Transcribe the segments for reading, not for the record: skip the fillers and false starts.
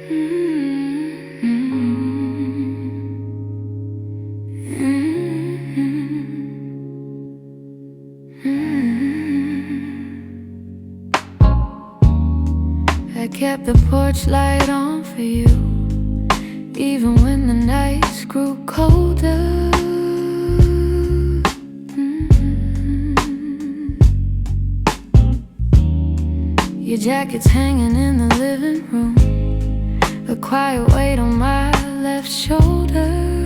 I kept the porch light on for you, even when the nights grew colder. Your jacket's hanging in the living room, a quiet weight on my left shoulder.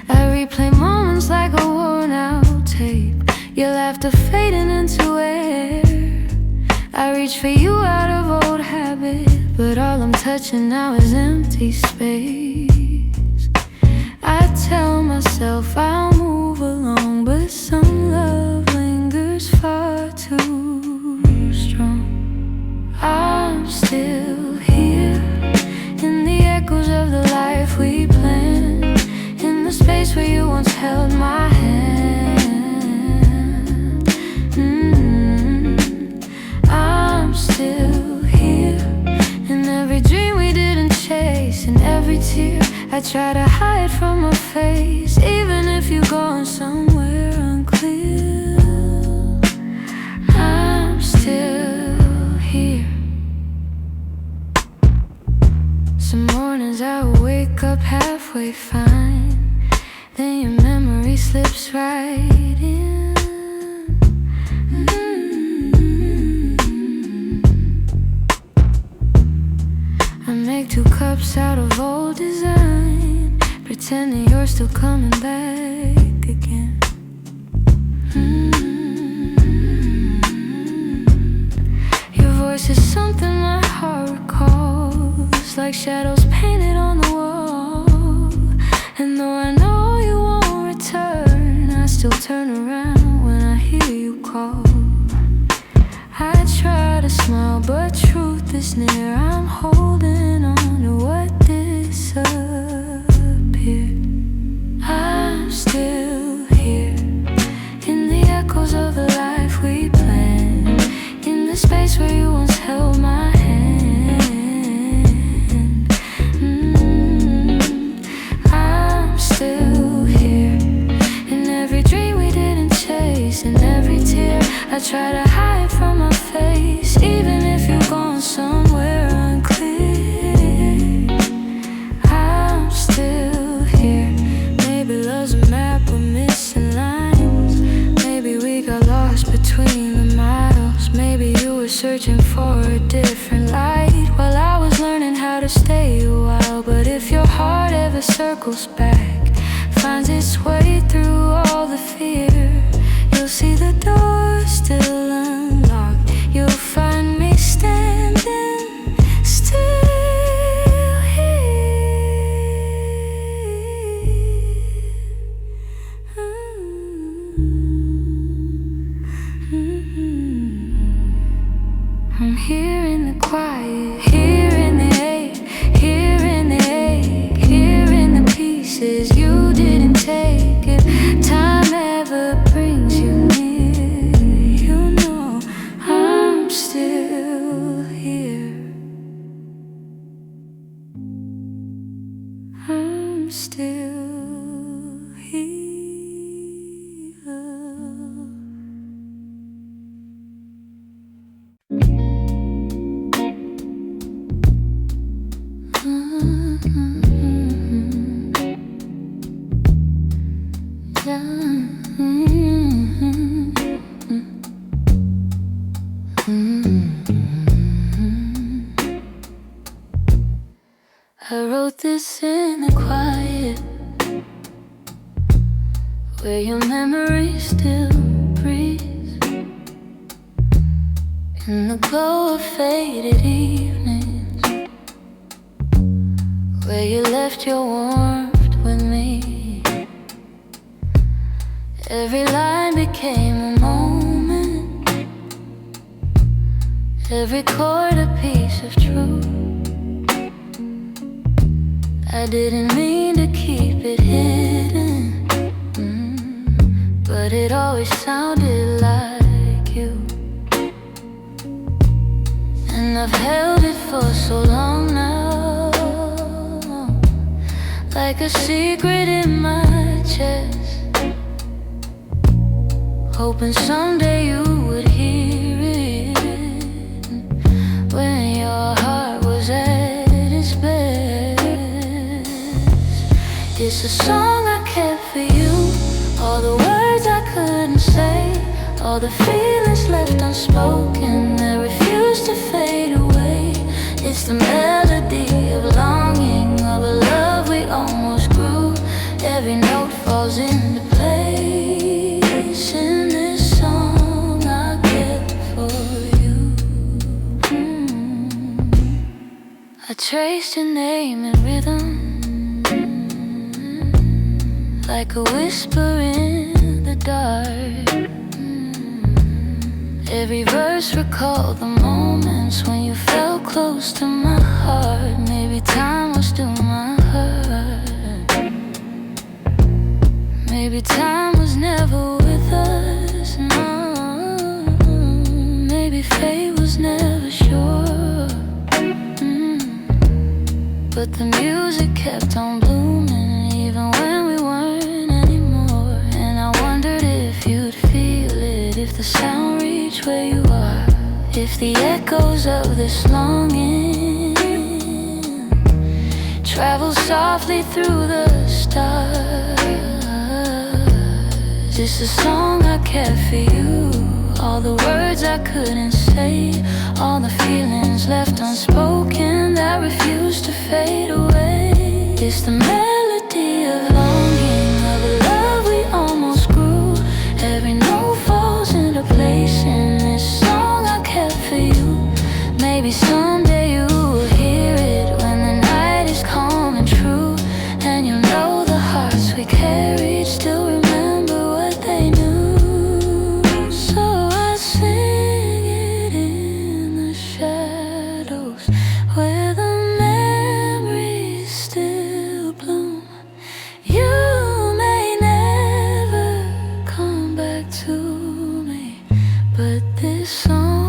I replay moments like a worn out tape, your laughter fading into air. I reach for you out of old habit, but all I'm touching now is empty space. I tell myself I'll move along, but some love lingers far too strong. I'm still here, in the echoes of the life we planned, in the space where you once held my hand. I'm still here, in every dream we didn't chase, in every tear I try to hide from my face. Even if you're going somewhere unclear, I'm still here. Some mornings I wake up halfway fine, then your memory slips right in. I make 2 cups out of old design, pretending you're still coming back again. Your voice is something my heart recalls, like shadows painted on the wall. And though I know you won't return, I still turn around when I hear you call. I try to smile, but truth is near. I'm holding on to what disappeared. I'm still here, in the echoes of the life we planned, in the space where you once held my hand. I'm still here, in every dream we didn't chase, in every tear I try to hide from my face. Even if you're going somewhere unclear, I'm still here. Maybe love's a map with missing lines, maybe we got lost between the miles. Maybe you were searching for a different light while I was learning how to stay a while. But if your heart ever circles back, finds its way through all the fear, you'll see the door still unlocked. You'll find me standing still here. I'm here in the quiet, here in the ache, here in the ache, here in the pieces you didn't take. If time ever brings you near, you know I'm still here. I'm still here. I wrote this in the quiet, where your memory still breathes, in the glow of faded evenings, where you left your warmth with me. Every line became a moment, every chord a piece of truth. I didn't mean to keep it hidden, but it always sounded like you. I've held it for so long now, like a secret in my chest, hoping someday you would hear it when your heart was at its best. It's a song I kept for you, all the words I couldn't say, all the feelings left unspoken that refuse to fade away. It's the melody of longing, of a love we almost grew. Every note falls into place in this song I kept for you. I traced your name in rhythm, like a whisper in the dark. Every verse recalled the moments when you felt close to my heart. Maybe time was still my hurt. Maybe time was never with us, no. Maybe fate was never sure. But the music kept on blooming, even when we weren't anymore. And I wondered if you'd feel it, if the sound reached where you are, if the echoes of this longing travel softly through the stars. It's a song I kept for you, all the words I couldn't say, all the feelings left unspoken that refuse to fade away. It's the melody of longing, of a love we almost grew. Every note falls into place in this song I kept for you. Maybe someday you will hear it when the night is calm and true, and you'll know the hearts we carried still remember what they knew. So I sing it in the shadows where the memories still bloom. You may never come back to me, but this song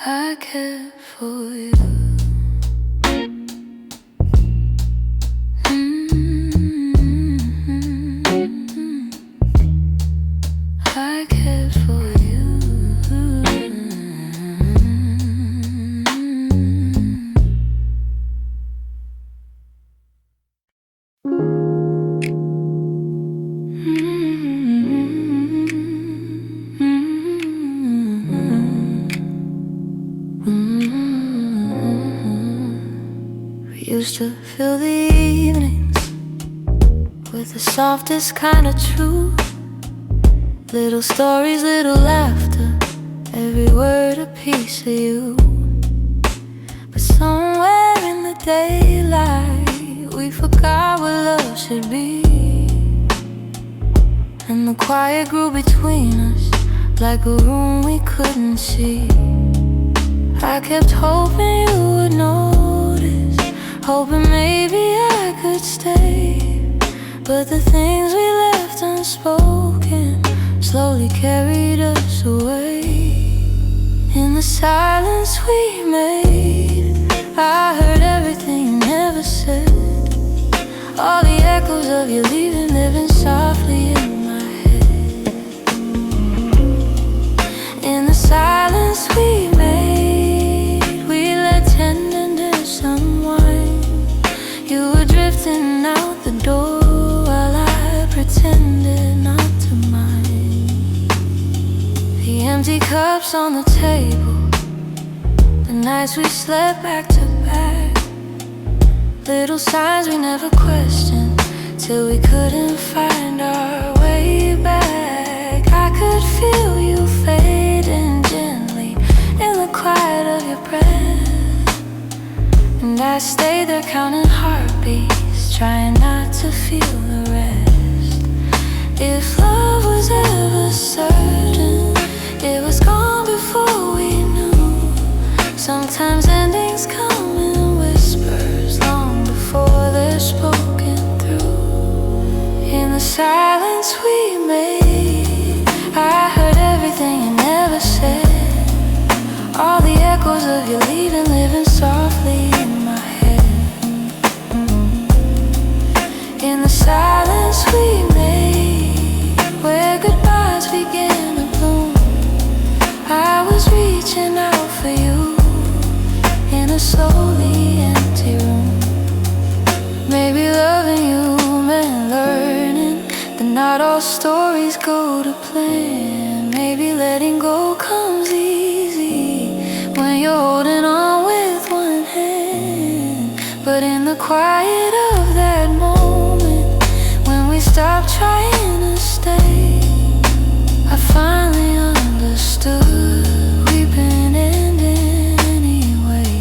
I kept for you. I cared for you. We used to fill the evenings with the softest kind of truth. Little stories, little laughter, every word a piece of you. But somewhere in the daylight we forgot what love should be, and the quiet grew between us like a room we couldn't see. I kept hoping you would notice, hoping maybe I could stay. But the things we left unspoken slowly carried us away. In the silence we made, I heard everything you never said. All the echoes of you leaving living softly in my head. In the silence we made, we let tenderness unwind. You were drifting out the door while I pretended not to mind. The empty cups on the table, the nights we slept back to back. Little signs we never questioned till we couldn't find our way back. I could feel you fading gently in the quiet of your breath, and I stayed there counting heartbeats, trying not to feel the rest. If love was ever certain, it was gone before we knew. Sometimes endings come in whispers long before they're spoken through. In the silence the silence we made, where goodbyes began to bloom. I was reaching out for you in a slowly empty room. Maybe loving you meant learning that not all stories go to plan. Maybe letting go comes easy when you're holding on with one hand. But in the quiet of that moment, when we stopped trying to stay, I finally understood we've been ending anyway.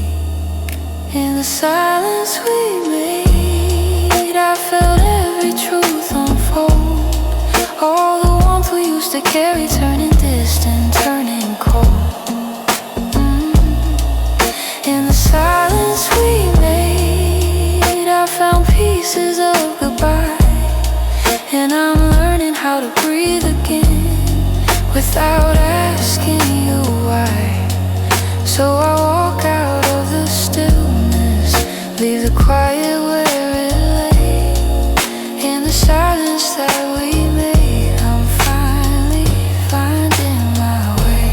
In the silence we made, I felt every truth unfold. All the warmth we used to carry turning distant, turning cold. In the silence we made, I found pieces of goodbye, and I'm learning how to breathe again without asking you why. So I walk out of the stillness, leave the quiet where it lay. In the silence that we made, I'm finally finding my way.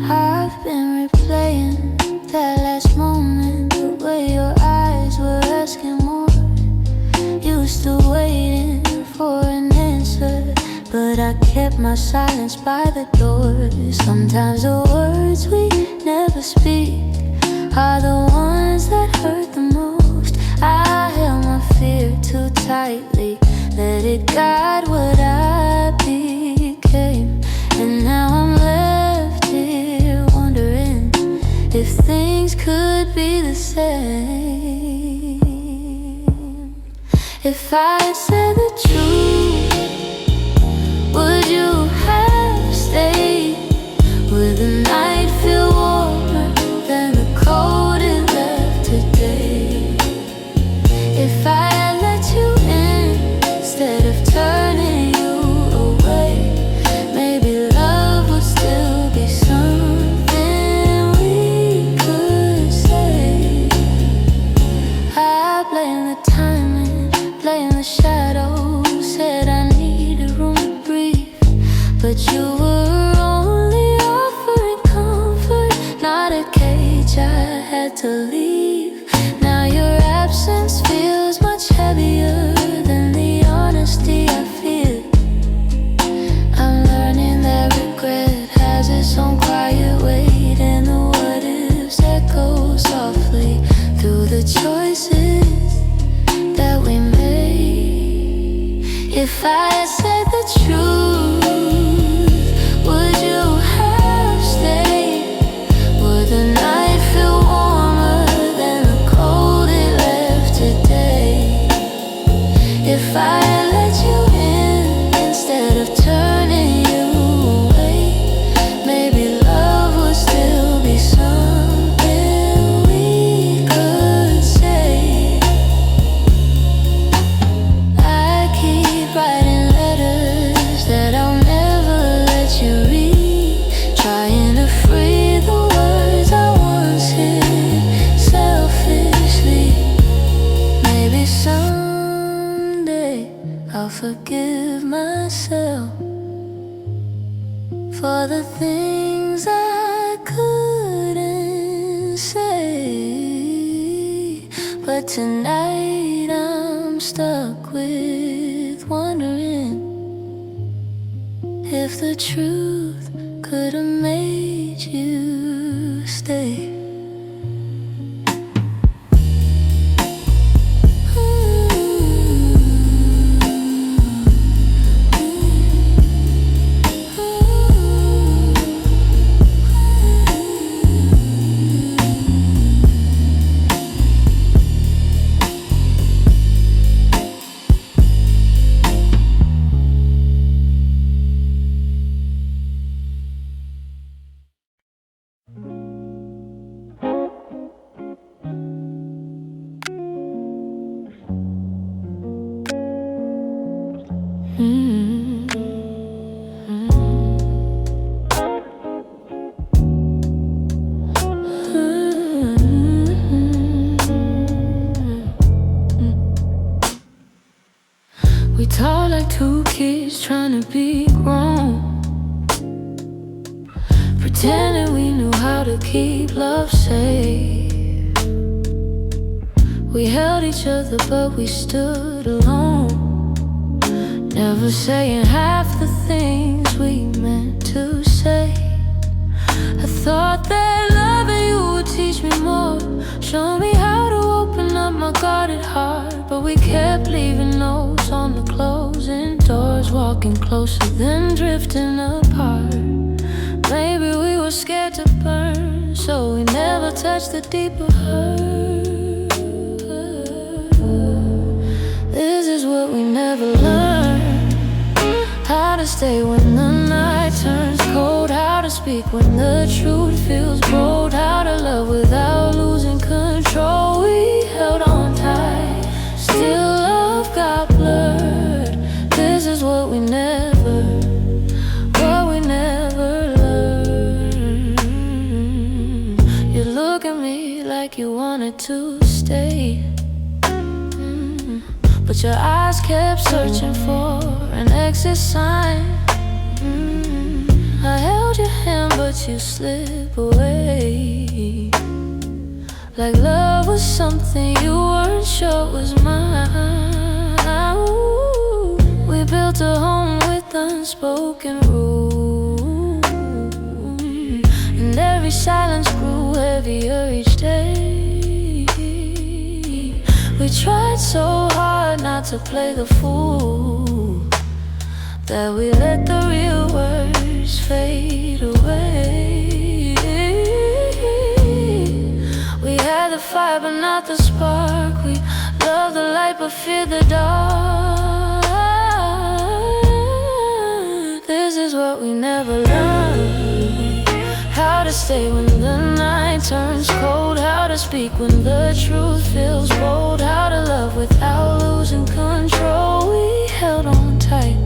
I've been replaying that last moment, the way your eyes were asking more. You still waiting for an answer, but I kept my silence by the door. Sometimes the words we never speak are the ones that hurt the most. I held my fear too tightly, let it guide what I became. And now I'm left here wondering if things could be the same. If I said the truth, would you have stayed? Would the night feel warmer than the cold it left today? If I had let you in instead of turning you away, maybe love would still be something we could say. I blame the timing, blame the shadows, said I needed room to breathe, but you were only offering comfort, not a cage I had to leave. Now your absence feels much heavier than the honesty I feel. I'm learning that regret has its own quiet weight, and the what ifs echo softly through the choices that we made. If I had said the truth, would you have stayed? Would the night feel warmer than the cold it left today? If I had let you in instead of turning you away, maybe love would still be something we could say. I keep writing letters that I'll never let you read, trying to free the words I once hid selfishly. Maybe someday I'll forgive myself for the things I couldn't say. But tonight I'm stuck with wondering if the truth could have made you stay. Mm-hmm. We talk like two kids trying to be grown, pretending we knew how to keep love safe. We held each other but we stood alone, never saying half the things we meant to say. I thought that loving you would teach me more, show me how to open up my guarded heart. But we kept leaving notes on the closing doors, walking closer then drifting apart. Maybe we were scared to burn, so we never touched the deeper hurt. This is what we never learned: how to stay when the night turns cold, how to speak when the truth feels bold, how to love without losing control. We held on tight, still love got blurred. This is what we never learned. You look at me like you wanted to stay, but your eyes kept searching for an exit sign. I held your hand but you slip away, like love was something you weren't sure was mine. Ooh, we built a home with unspoken rules, and every silence grew heavier each day. We tried so hard not to play the fool, that we let the real words fade away. We had the fire but not the spark. We loved the light but feared the dark. This is what we never learned: how to stay when the night turns cold, how to speak when the truth feels bold, how to love without losing control. We held on tight,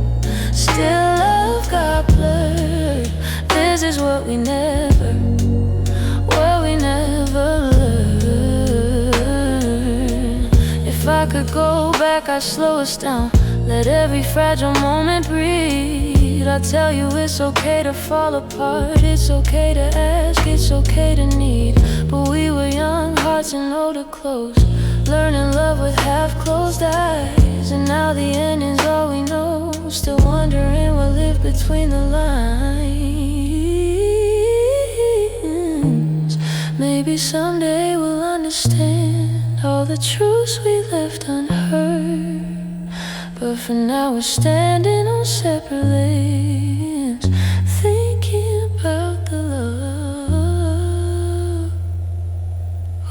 still love got blurred. This is what we never learned. If I could go back, I'd slow us down, let every fragile moment breathe. I'd tell you it's okay to fall apart, it's okay to ask, it's okay to need. But we were young hearts and older clothes, learning love with half-closed eyes. And now the ending's all we know, still wondering what lived between the lines. Maybe someday we'll understand all the truths we left unheard, but for now we're standing on separate lanes, thinking about the love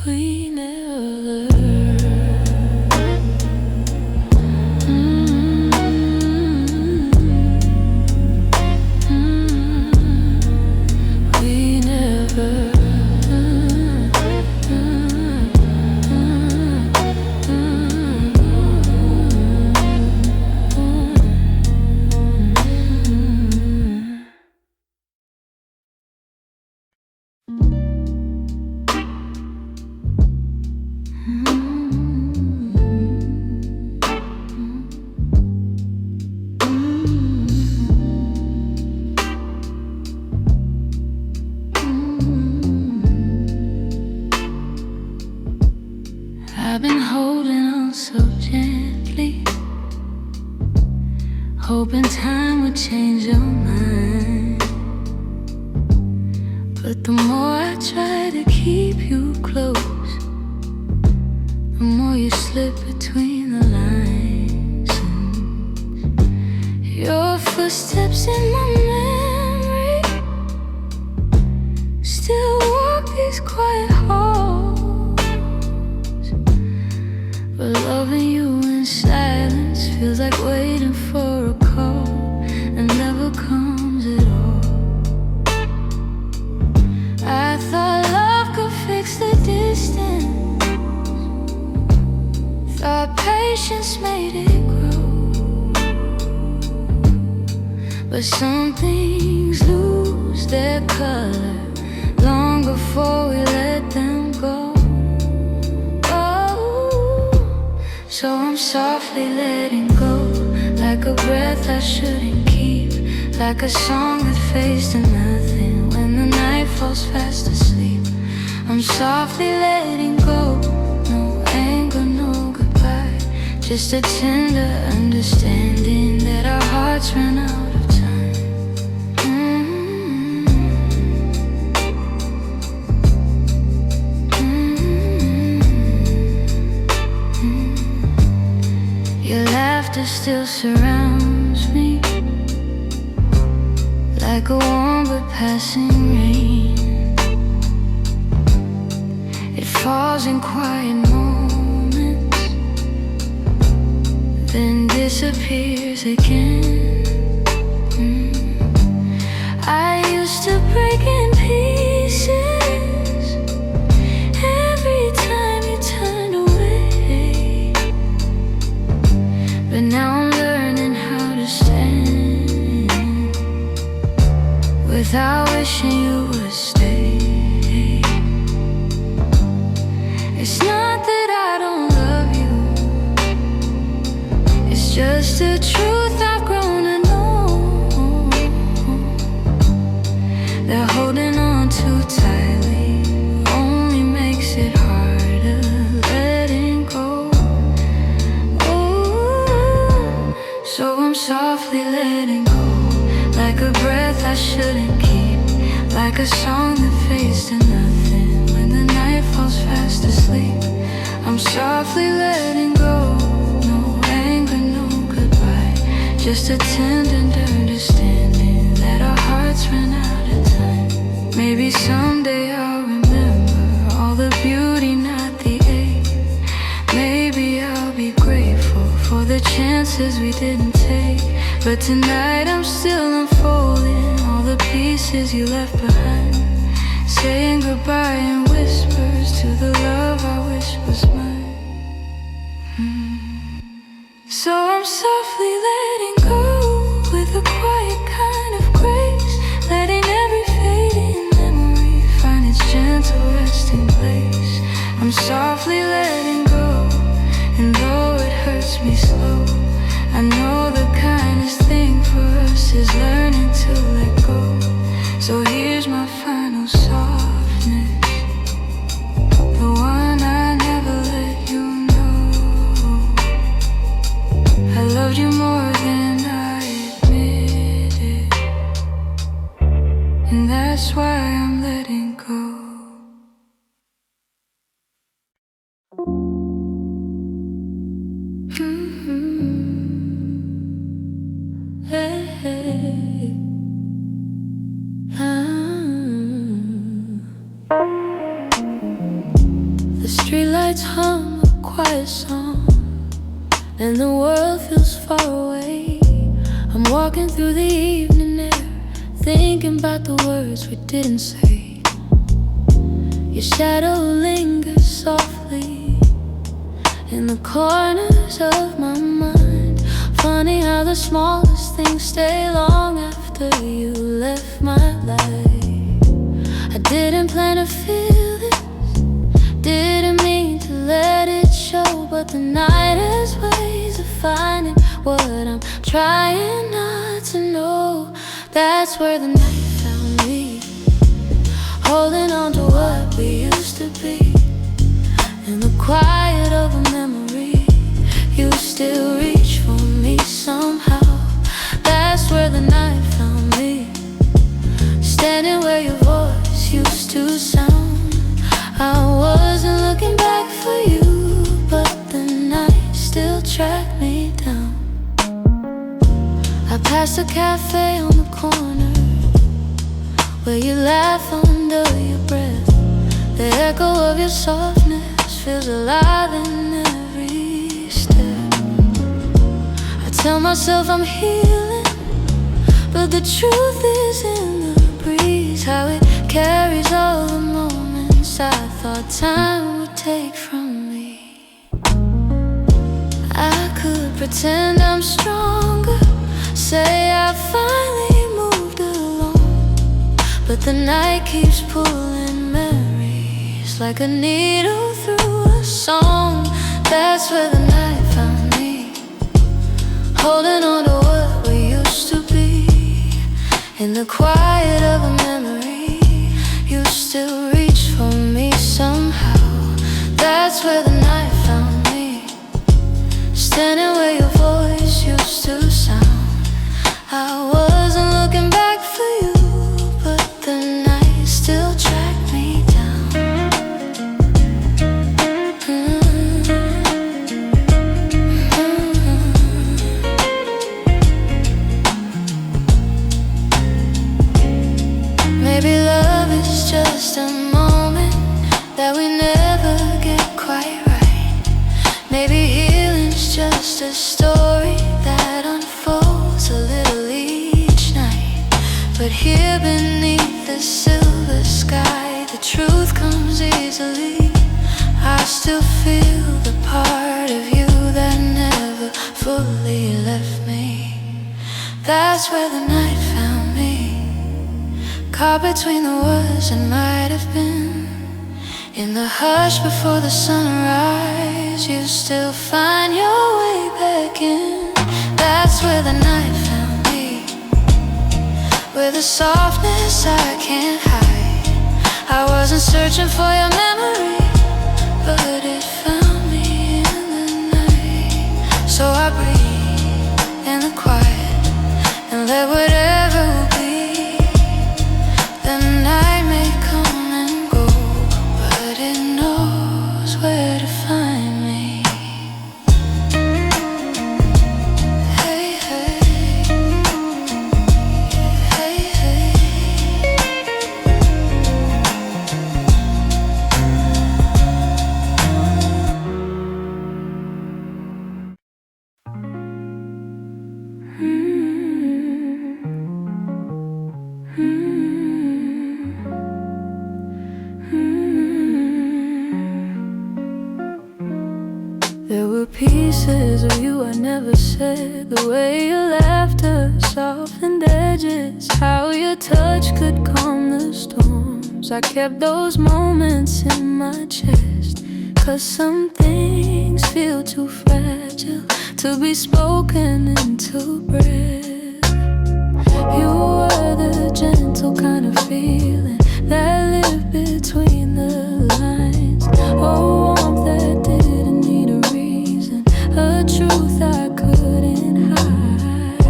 we never learned. We never. I've been holding on so gently, hoping time would change your mind. But the more I try to keep you close, the more you slip between the lines. Your footsteps in my memory still walk these quiet halls, but loving you in silence feels like waiting for a call and never comes at all. I thought love could fix the distance, thought patience made it grow. But some things lose their color long before we let them go. Oh, so I'm softly letting go, like a breath I shouldn't keep, like a song that fades to nothing when the night falls fast asleep. I'm softly letting go, no anger, no goodbye, just a tender understanding that our hearts ran out of time. Your laughter still surrounds me, like a warm but passing rain. It falls in quiet moments, then disappears again. I used to break in pieces every time you turned away, but now I'm learning how to stand without wishing you would stay. It's not that I don't love you, it's just the truth I've grown to know, that holding on too tightly only makes it harder letting go. Ooh, so I'm softly letting go, like a breath I shouldn't keep, like a song that fades to nothing when the night falls fast asleep. I'm softly letting go, no anger, no goodbye, just a tender understanding that our hearts ran out of time. Maybe someday I'll remember all the beauty, not the ache. Maybe I'll be grateful for the chances we didn't take. But tonight I'm still unfolding all the pieces you left behind, saying goodbye in whispers to the love I wish was mine. So I'm softly letting go with a quiet kind of grace, letting every fading memory find its gentle resting place. I'm softly letting go, and though it hurts me slow, I know the kindest thing for us is learning to let go. So here's my final softness, the one I never let you know. I loved you more than I admitted, and that's why I'm letting go. Hey, hey. The streetlights hum a quiet song, and the world feels far away. I'm walking through the evening air, thinking about the words we didn't say. Your shadow lingers softly in the corners of my mind. Funny how the smallest things stay long after you left my life. I didn't plan to feel this, didn't mean to let it show, but the night has ways of finding what I'm trying not to know. That's where the night found me, holding on to what we used to be. In the quiet of a memory, you still reach for me somehow. That's where the night found me, standing where your voice used to sound. I wasn't looking back for you, but the night still tracked me down. I passed a cafe on the corner where you laugh under your breath. The echo of your softness feels alive in every step. I tell myself I'm healing, but the truth is in the breeze, how it carries all the moments I thought time would take from me. I could pretend I'm stronger, say I finally but the night keeps pulling memories like a needle through a song. That's where the night found me, holding on to what we used to be. In the quiet of a memory, you still reach for me somehow. That's where the night found me, standing where your voice used to sound. I wasn't looking back for you, but the night still tracked me down. Maybe love is just a moment that we never get quite right. Maybe healing's just a story that unfolds a little each night. But here beneath the silver sky, the truth comes easily. I still feel the part of you that never fully left me. That's where the night found me, caught between the words that might have been. In the hush before the sunrise, you still find your way back in. That's where the night found me, with a softness I can't hide. I wasn't searching for your memory, but it found me in the night. So I breathe in the quiet and let whatever will be. The night may come and go, but it knows where to find me. Hey, hey, hey, hey. There were pieces of you I never said. The way your laughter softened edges, how your touch could calm the storms. I kept those moments in my chest, 'cause some things feel too fragile to be spoken into breath. You were the gentle kind of feeling that lived between the lines. Oh, warmth that didn't need a reason, a truth I couldn't hide.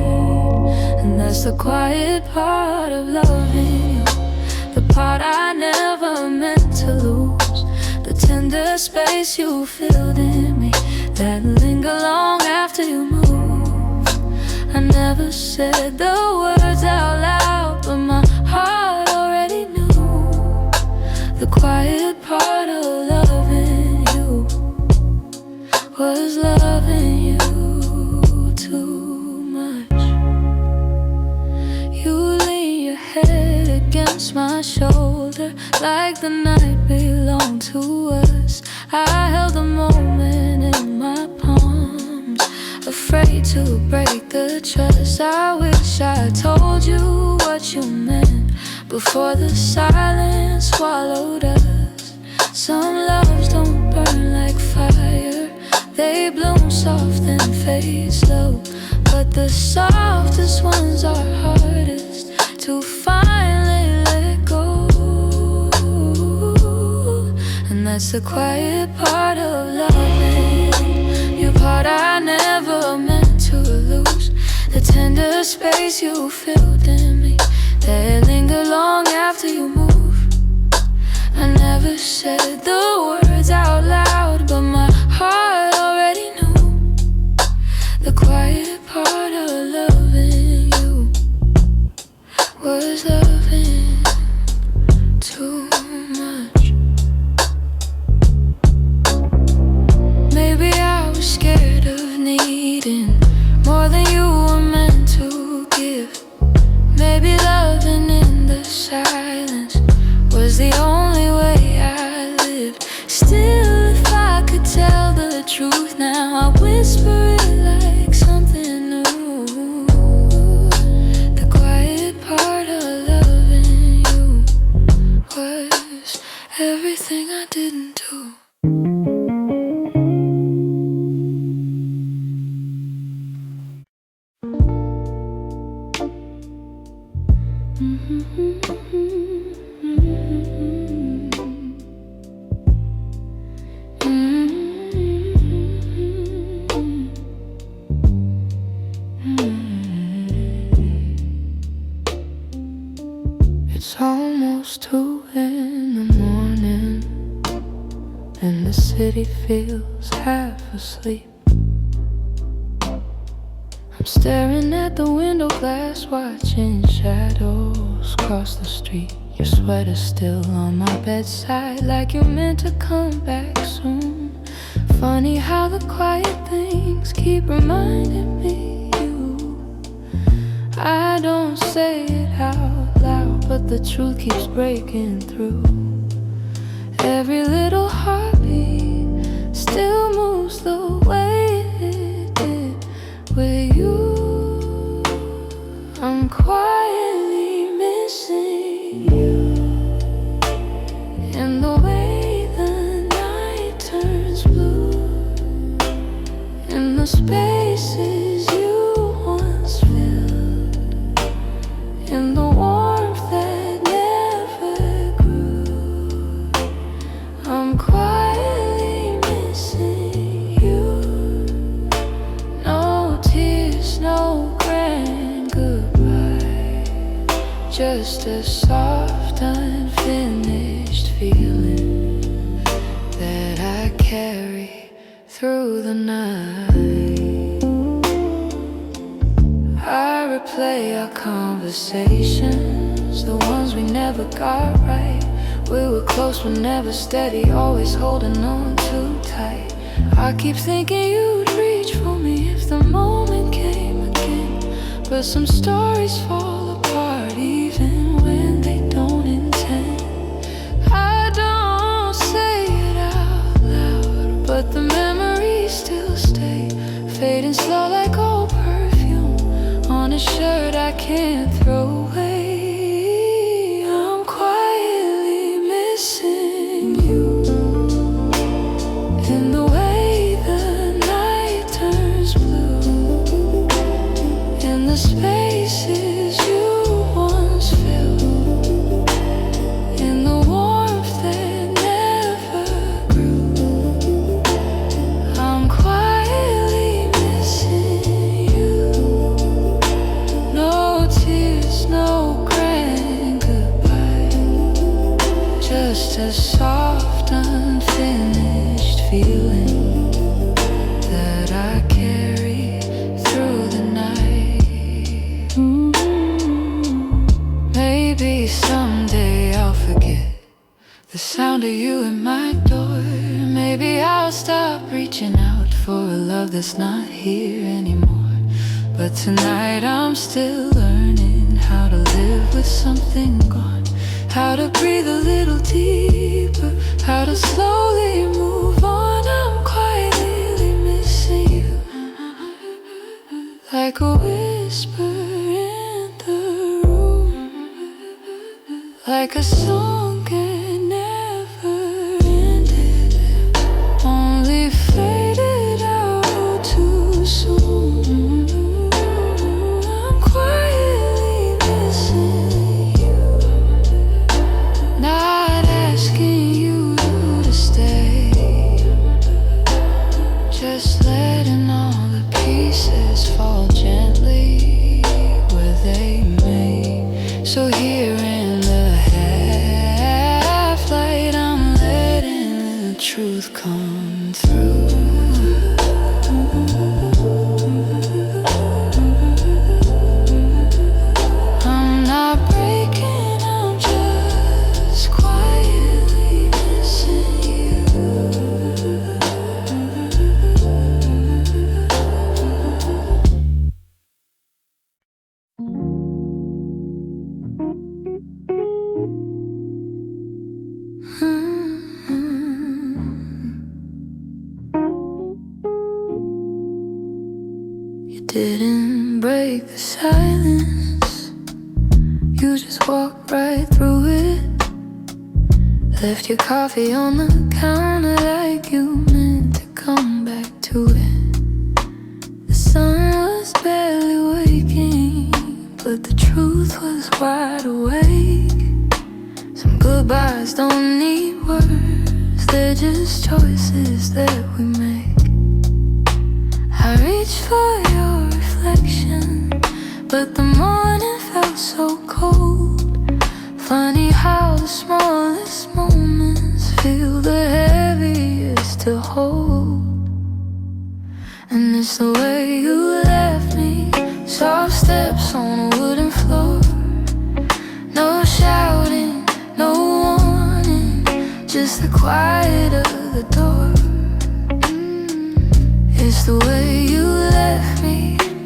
And that's the quiet part of loving you, the part I never meant to lose. The tender space you filled in me, that linger long after you move. I never said the words out loud, but my heart already knew. The quiet part of loving you was loving you too much. You lean your head against my shoulder like the night belonged to us. I held the moment in my palms, afraid to break the trust. I wish I told you what you meant before the silence swallowed us. Some loves don't burn like fire, they bloom soft and fade slow. But the softest ones are hardest to finally let go. And that's the quiet part of loving, your part I never meant to lose. The tender space you filled in me, that linger long after you move. I never said the words out loud, but my heart already knew. The quiet part of loving you was loving too much. Maybe I was scared of needing more than you were meant to give. Maybe loving in the silence was the only way I lived. Still, if I could tell the truth now, I'd whisper it like something new. The quiet part of loving you city feels half asleep. I'm staring at the window glass, watching shadows cross the street. Your sweater's still on my bedside, like you're meant to come back soon. Funny how the quiet things keep reminding me you. I don't say it out loud, but the truth keeps breaking through. Every little heartbeat still moves the way it did with you. I'm quietly missing you, and the way the night turns blue, and the spaces you once filled, and the warmth that never grew. I'm quietly missing you. No tears, no grand goodbye, just a soft, unfinished feeling that I carry through the night. I replay our conversations, the ones we never got right. We were close but never steady, always holding on too tight. I keep thinking you'd reach for me if the moment came again, but some stories fall apart even when they don't intend. I don't say it out loud, but the memories still stay, fading slow like old perfume on a shirt I can't throw away. I'm quietly missing you, in the way the night turns blue, in the spaces you once filled, in the warmth that never grew. I'm quietly missing you. No tears, no grand goodbye, just a soft, unfinished feeling that I carry through the night. Maybe someday I'll forget the sound of you at my door. Maybe I'll stop reaching out for a love that's not here anymore. But tonight I'm still learning how to live with something gone, how to breathe a little deeper, how to slowly move on. I'm quietly missing you, like a whisper in the room, like a song that never ended, only faded out too soon. I'm quietly missing you, not asking you to stay, just letting all the pieces fall gently where they may. So here in the half light, I'm letting the truth come through. I'm not breaking, I'm just quietly missing you. You didn't break the silence, you just walked right through it. Left your coffee on the counter like you meant to come back to it. The sun was barely waking, but the truth was wide awake. Some goodbyes don't need words, they're just choices that we make. I reach for your reflection, but the morning felt so cold. Funny how the smallest moments feel the heaviest to hold. And it's the way you left me, soft steps on a wooden floor. No shouting, no warning, just the quiet of the door. It's the way you left me,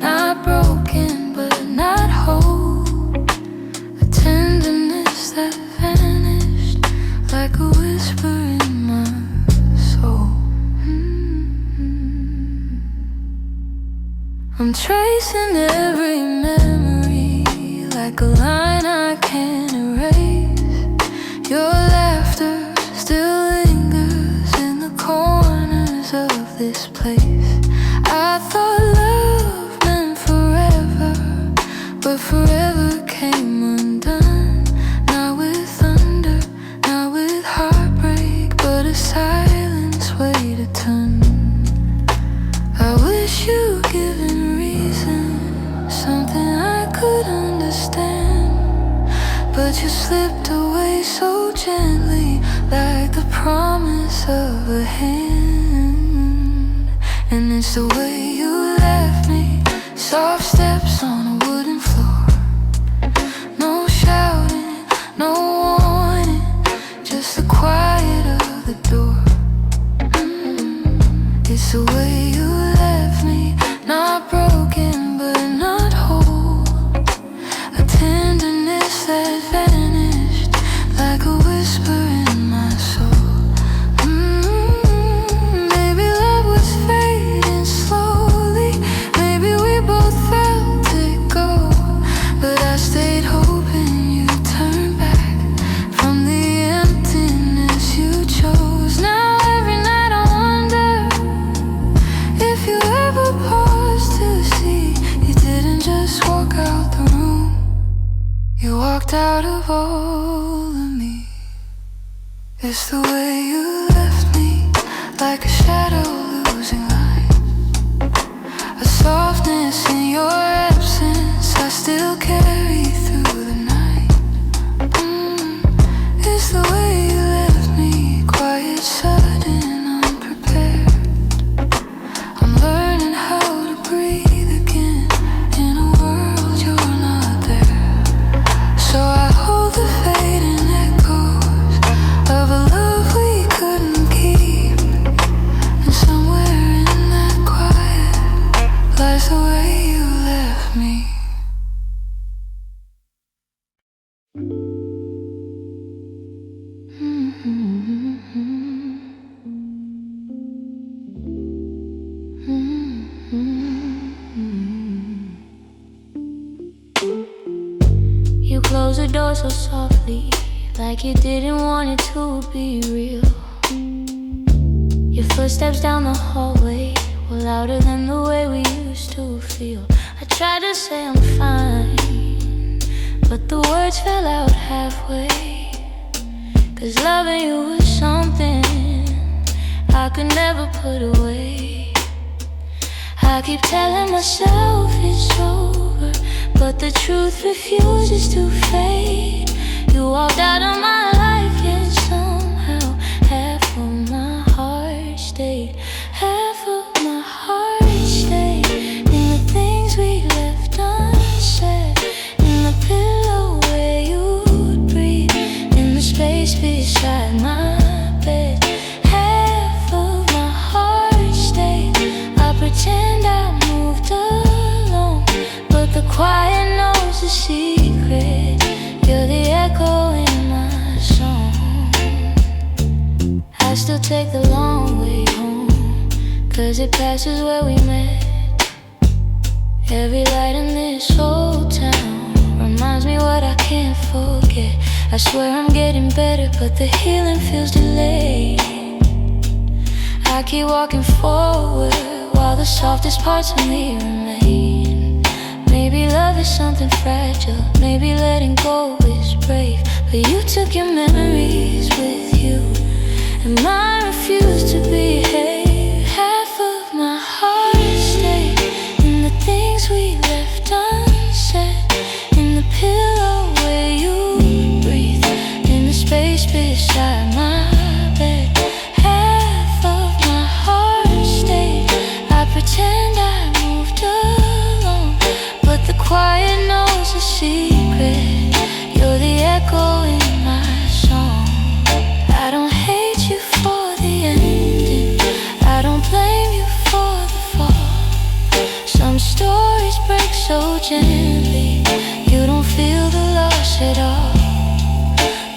not broken but not whole. A tenderness that vanished like a whisper in my soul. I'm tracing every memory like a line I can't erase. Your laughter still lingers in the corners of this place. I thought love meant forever, but forever came undone. Not with thunder, not with heartbreak, but a silence weighed a ton. I wish you'd given reason, something I could understand, but you slipped away so gently, like the promise of a hand. And it's the way you left me, soft steps on a wooden floor. No shouting, no warning, just the quiet of the door. It's the way you left me, not broken but not whole. A tenderness that vanished like a whisper in my soul. Maybe love was fading slowly, maybe we both felt it go, but I stayed hoping you'd turn back from the emptiness you chose. Now every night I wonder if you ever paused to see you didn't just walk out the room, you walked out of all of me. It's the way you left me, like a shadow losing light, a softness in your absence I still carry through the night. It's the way you left me, quiet, sudden, unprepared. I'm learning how to breathe again in a world you're not there. So I hold the fading echoes of a love we couldn't keep, and somewhere in that quiet lies the way you left me. You closed the door so softly, like you didn't want it to be real. Your footsteps down the hallway were louder than the way we used to feel. I tried to say I'm fine, but the words fell out halfway. 'Cause loving you was something I could never put away. I keep telling myself it's over, but the truth refuses to fade. You walked out of my life, yet somehow half of my heart stayed. Half of my heart stayed in the things we left unsaid, in the pillow where you'd breathe, in the space beside my bed. Half of my heart stayed. I pretend I moved alone, but the quiet knows the secret. You're the echo in my song. I still take the long way home, 'cause it passes where we met. Every light in this old town reminds me what I can't forget. I swear I'm getting better, but the healing feels delayed. I keep walking forward while the softest parts of me remain. Maybe love is something fragile, maybe letting go is brave, but you took your memories with you, and mine refused to behave. Half of my heart stayed in the things we left unsaid, in the pillow where you breathe, in the space beside my bed. Half of my heart so gently. You don't feel the loss at all.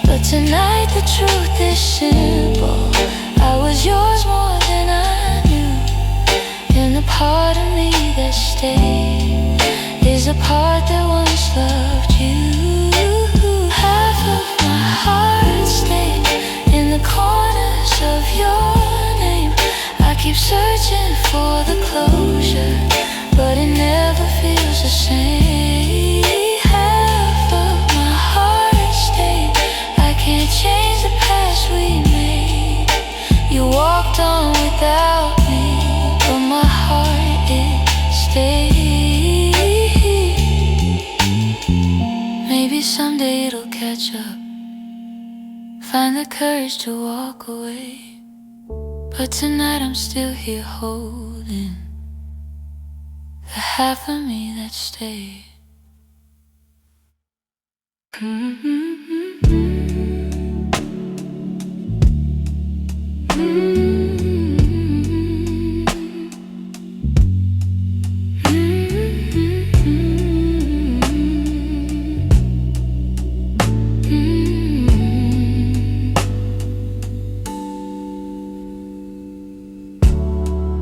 But tonight the truth is simple. I was yours more than I knew. And the part of me that stayed is a part that once loved you. Half of my heart stayed in the corners of your name. I keep searching for the closure, but it never feels the same. Half of my heart stayed. I can't change the past we made. You walked on without me, but my heart, it stayed. Maybe someday it'll catch up, find the courage to walk away. But tonight I'm still here holding the half of me that stayed.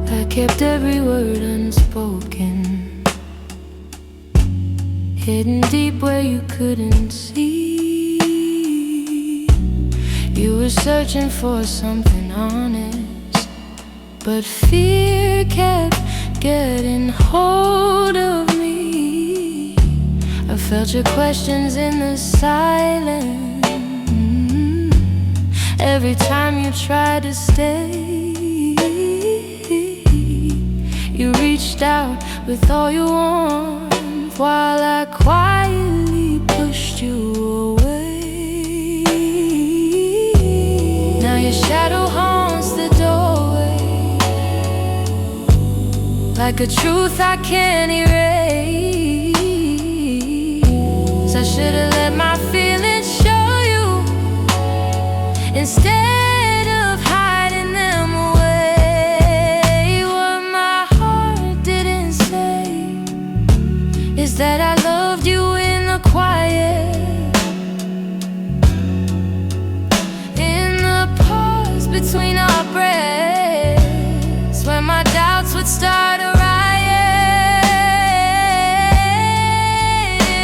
I kept every word unspoken, hidden deep where you couldn't see. You were searching for something honest, but fear kept getting hold of me. I felt your questions in the silence every time you tried to stay. You reached out with all your warmth while I quietly pushed you away. Now your shadow haunts the doorway, like a truth I can't erase. I should've let my feelings show you instead of hiding them away. What my heart didn't say is that I loved you in the quiet, in the pause between our breaths, where my doubts would start a riot.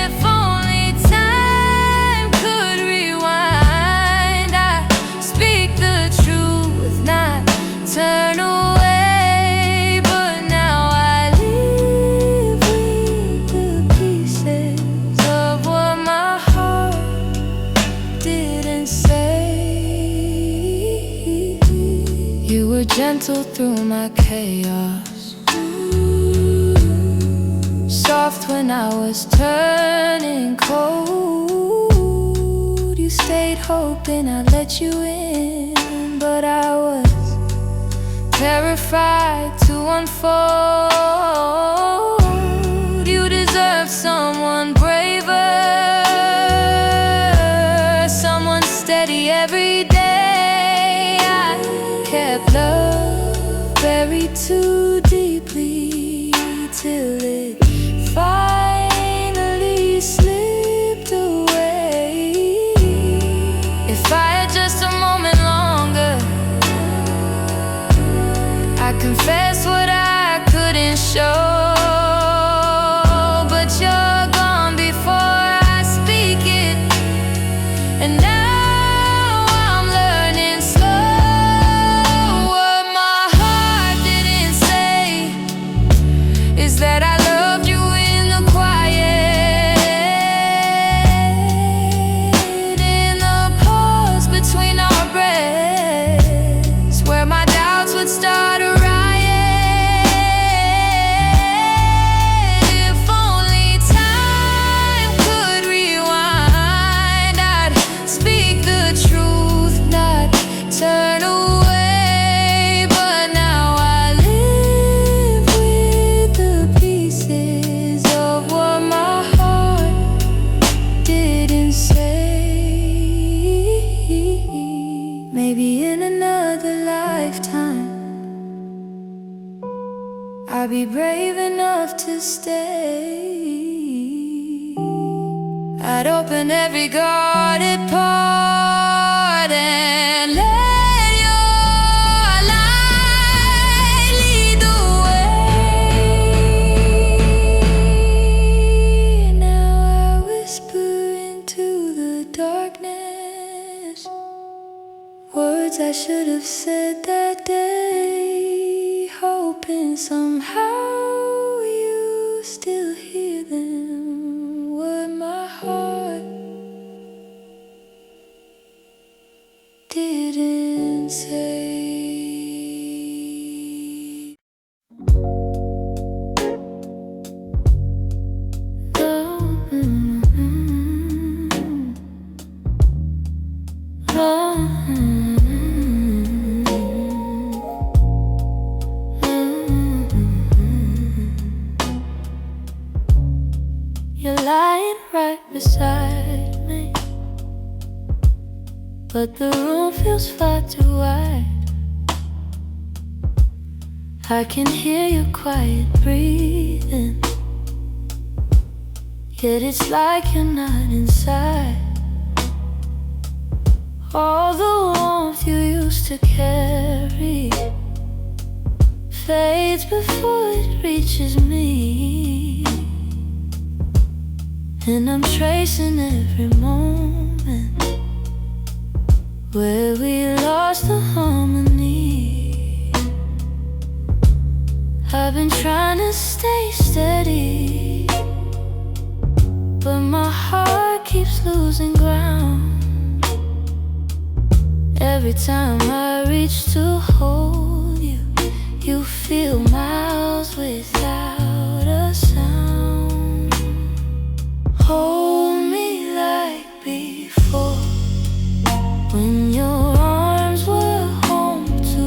If only time could rewind, I'd speak the truth, not turn away. But now I live with the pieces of what my heart didn't say. You were gentle through my chaos, soft when I was turning cold. You stayed hoping I'd let you in, but I was terrified to unfold. You deserve someone braver, someone steady every day. I kept love buried too deeply till it finally slipped away. If I had just a moment longer, I confess what I couldn't show. But you're gone before I speak it, and now I'm learning slow. What my heart didn't say is that I loved you in the quiet, in the pause between our breaths, where my doubts would start a riot. If only time could rewind, I'd speak the truth, not turn away. But now I live with the pieces brave enough to stay, I'd open every guarded part and let your light lead the way. Now I whisper into the darkness words I should have said that day, hoping somehow you still hear them. What my heart didn't say. You're lying right beside me, but the room feels far too wide. I can hear your quiet breathing, yet it's like you're not inside. All the warmth you used to carry fades before it reaches me, and I'm tracing every moment where we lost the harmony. I've been trying to stay steady, but my heart keeps losing ground. Every time I reach to hold you, you feel miles without a sound. Hold me like before, when your arms were home to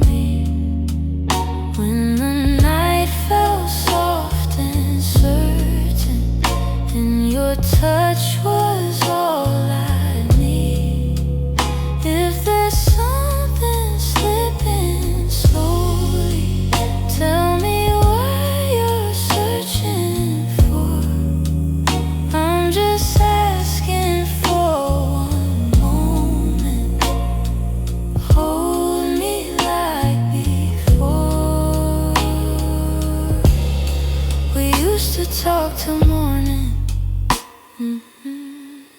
me, when the night felt soft and certain, and your touch was all I need. If there's something slipping slowly, tell me what you're searching for. I'm just asking for one moment. Hold me like before. We used to talk till morning.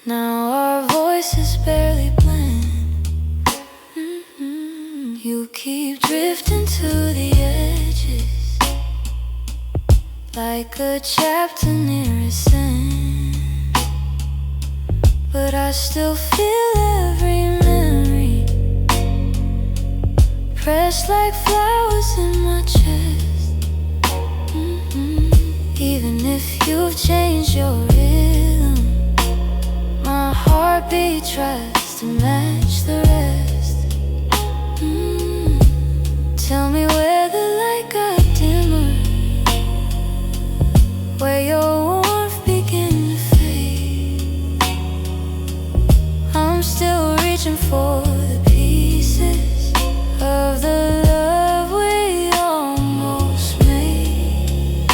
Now our voices barely blend. You keep drifting to the edges, like a chapter near a end. But I still feel every memory pressed like flowers in my chest. Even if you've changed your rhythm, my heartbeat tries to match the rest. Tell me where the light got dimmer, where your warmth began to fade. I'm still reaching for the pieces of the love we almost made.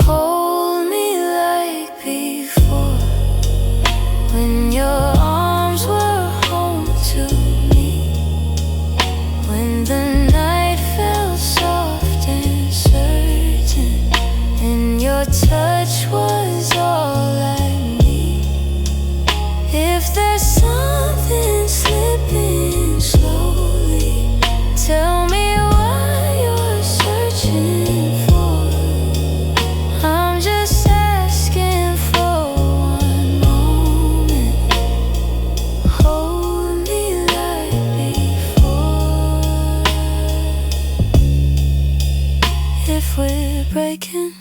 Hold me like before, when your arms were home to me, when the night felt soft and certain, and your touch was all I need. If there's something slipping slowly, tell me what you're searching for. I'm just asking for one moment. Hold me like before. If we're breaking,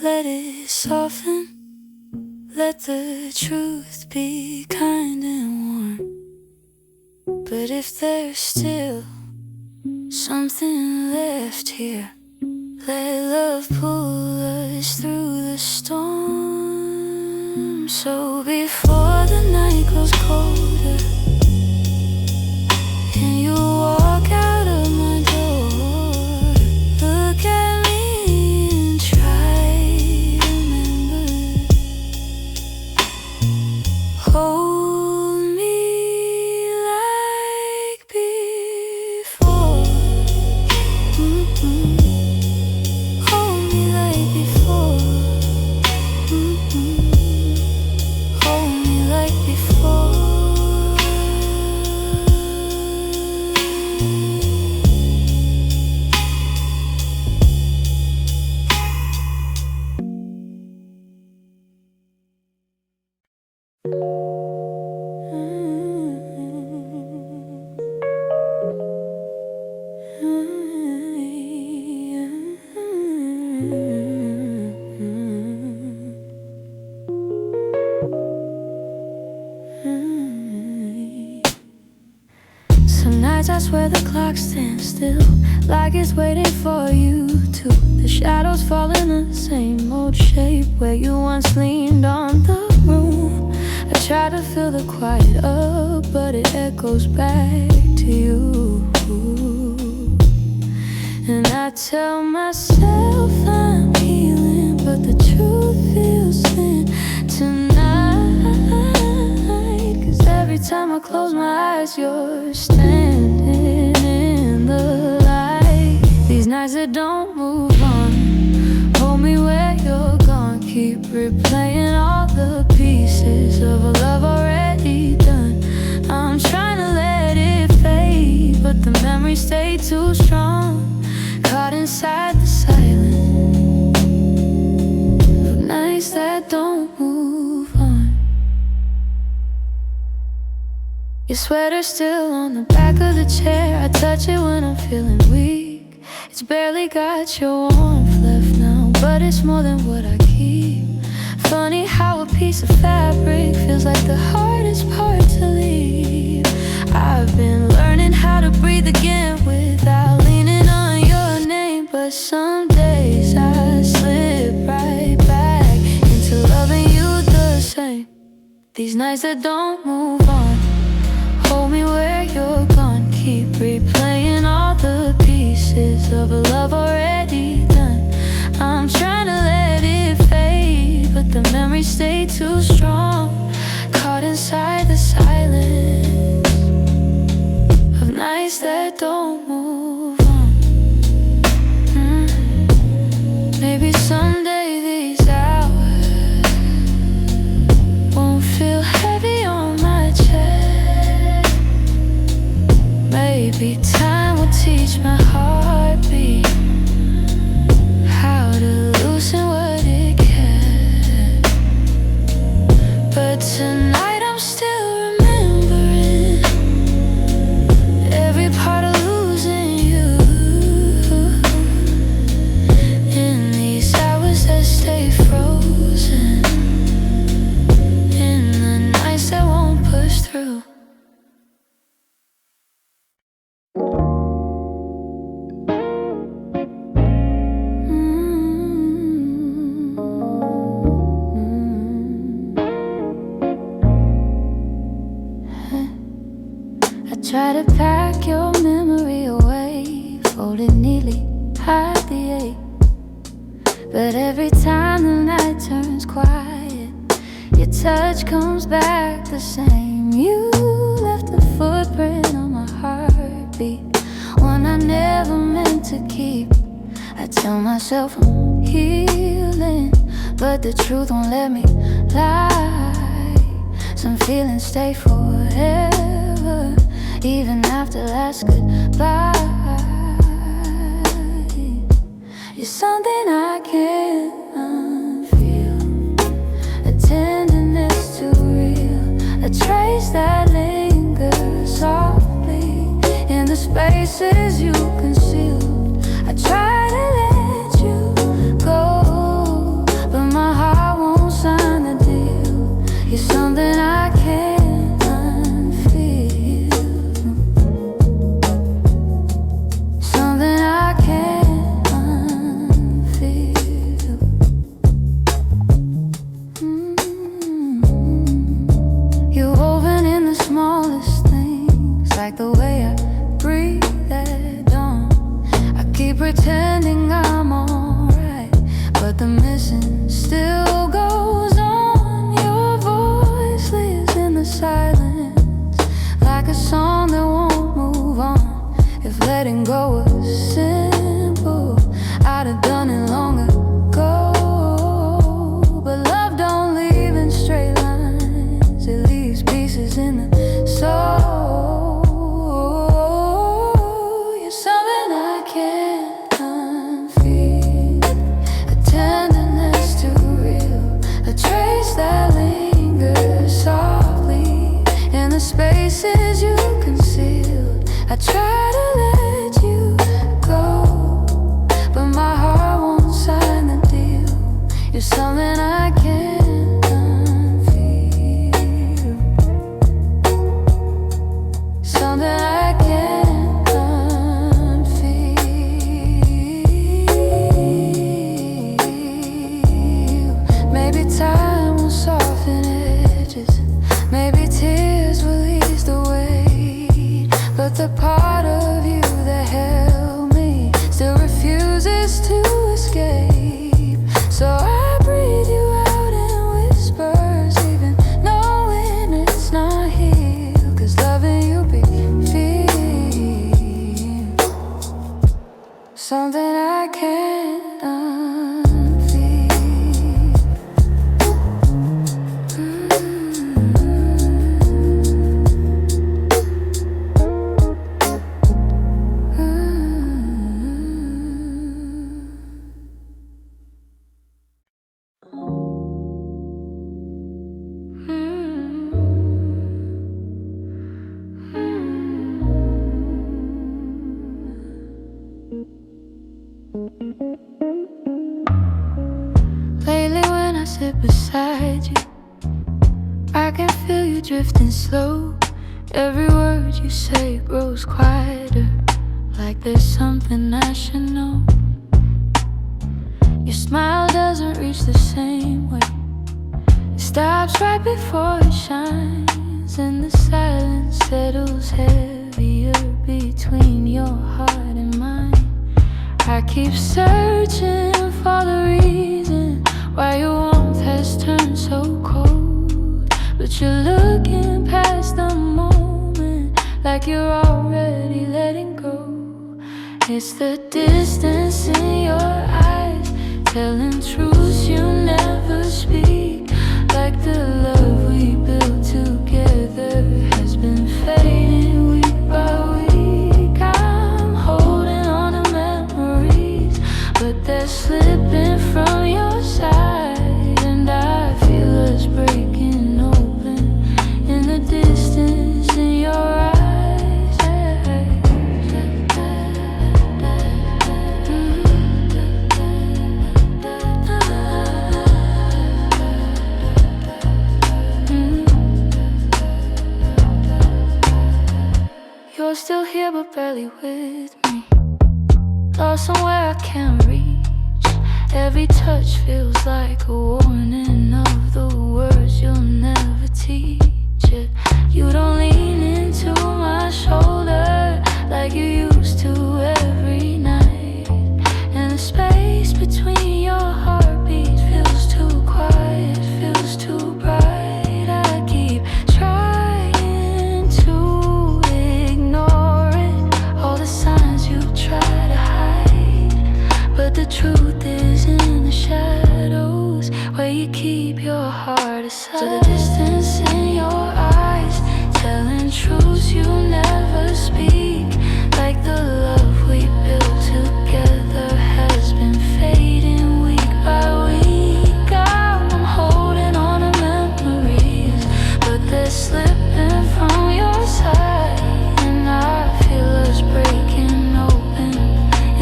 let it soften. Let the truth be kind and warm. But if there's still something left here, let love pull us through the storm. So before the night grows colder and you walk out of my door, look at me Some nights I swear the clock stands still, like it's waiting for you to. The shadows fall in the same old shape where you once leaned on the room. I try to fill the quiet up, but it echoes back to you. And I tell myself I'm healing, but the truth feels thin tonight. 'Cause every time I close my eyes, you're standing in the light. These nights that don't move on, hold me where you're gone. Keep replaying all the pieces of a love already done. I'm trying to let it fade, but the memories stay too strong. Caught inside the silence of nights that don't move on. Your sweater's still on the back of the chair. I touch it when I'm feeling weak. It's barely got your warmth left now, but it's more than what I keep. Funny how a piece of fabric feels like the hardest part to leave. I've been learning how to breathe again without leaning on your name, but some days I slip right back into loving you the same. These nights that don't move on, hold me where you're gone. Keep replaying all the pieces of a love already done. I'm trying to let it fade, but the memories stay too strong. Caught inside the silence of nights that don't move on. Maybe someday these hours won't feel heavy on my chest. Maybe time will teach my heartbeat how to loosen what it can. But tonight I'm still remembering every part of losing you. In these hours that stay frozen, in the nights that won't push through. I try to pack your memory away, fold it neatly, hide the ache. But every time the night turns quiet, your touch comes back the same. You left a footprint on my heartbeat, one I never meant to keep. I tell myself I'm healing, but the truth won't let me lie. Some feelings stay forever, even after last goodbye. You're something I can't unfeel, a tenderness too real, a trace that lingers softly in the spaces you concealed. I try to let you go, but my heart won't sign the deal. You're something I can't unfeel, something I can't unfeel. You're woven in the smallest things, like the way I breathe at dawn. sit beside you, I can feel you drifting slow. Every word you say grows quieter, like there's something I should know. Your smile doesn't reach the same way. It stops right before it shines, and the silence settles heavier between your heart and mine. I keep searching for the reason why your warmth has turned so cold, but you're looking past the moment like you're already letting go. It's the distance in your eyes, telling truths you never speak, like the love we built together has been fading week by week. I'm holding on to memories, but they're slipping from your side, and I feel us breaking open in the distance in your eyes. You're still here but barely with me, lost somewhere I can't reach. Every touch feels like a warning of the words you'll never teach. You don't lean into my shoulder like you used to every night, and the space between your heartbeats feels too quiet, feels too bright. I keep trying to ignore it, all the signs you try to hide, but the truth is in the shadows where you keep your heart aside. So the distance in your eyes, telling truths you never speak, like the love we built together has been fading week by week. I'm holding on to memories, but they're slipping from your side, and I feel us breaking open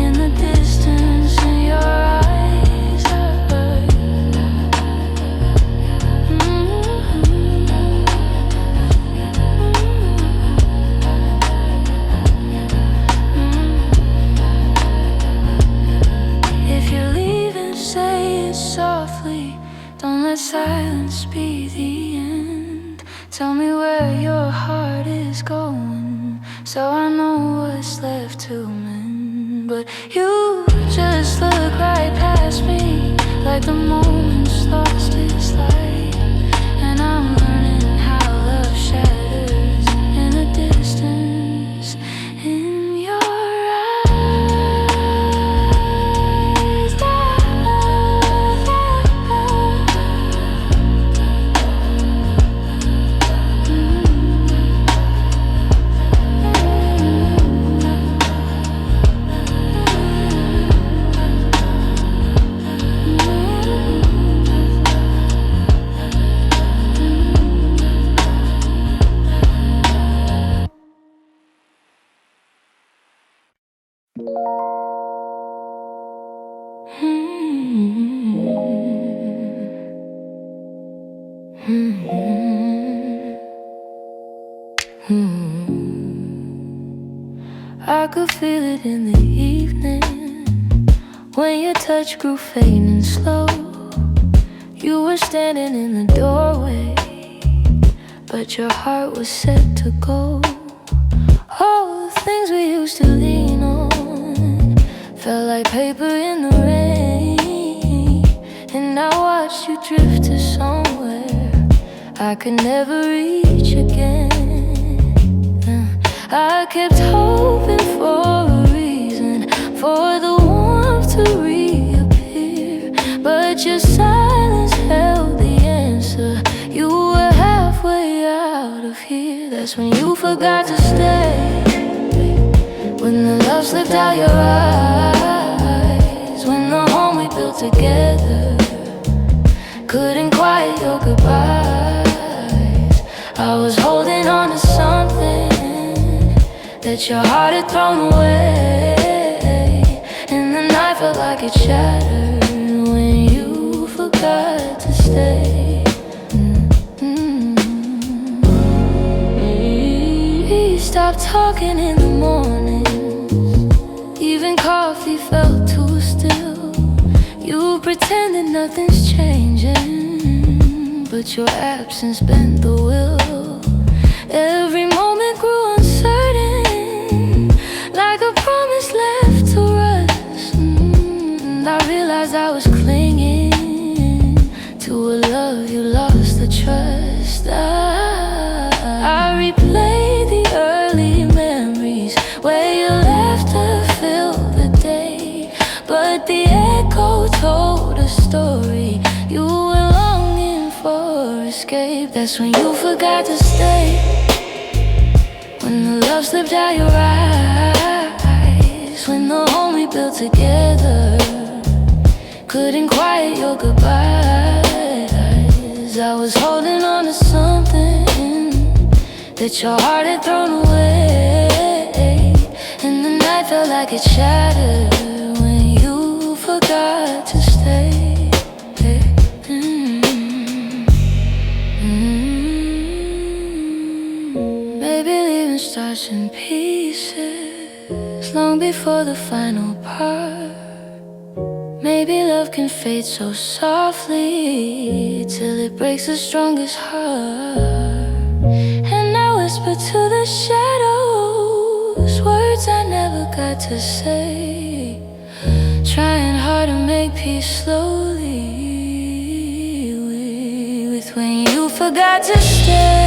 in the distance in your eyes. If you're leaving, say it softly, don't let silence be the end. Tell me where your heart is going, so I know what's left to mend. But you just look right past me, like the moment's lost its light, and I'm learning how love shatters in the distance in your eyes. I could feel it in the evening when your touch grew faint and slow. You were standing in the doorway, but your heart was set to go. All the things we used to lean on felt like paper in the rain, and I watched you drift to somewhere I could never reach again. I kept hoping for a reason for the warmth to reappear, but your silence held the answer. You were halfway out of here. That's when you forgot to stay, when the love slipped out your eyes, when the home we built together couldn't quiet your goodbyes. I was holding on to something that your heart had thrown away, and the night felt like it shattered when you forgot to stay. talking in the morning. Even coffee felt too still. You pretended nothing's changing, but your absence bent the will. Every moment grew uncertain, like a promise left to rust. I realized I was clinging to a love you lost the trust. I replayed the early memories where your laughter filled the day, but the echo told a story. You were longing for escape. That's when you forgot to stay, when the love slipped out your eyes, when the home we built together couldn't quiet your goodbyes. I was holding on to something that your heart had thrown away, and the night felt like it shattered when you forgot to stay. Maybe leaving starts in pieces long before the final part. Maybe love can fade so softly till it breaks the strongest heart. And I whisper to the shadows words I never got to say, trying hard to make peace slowly with when you forgot to stay.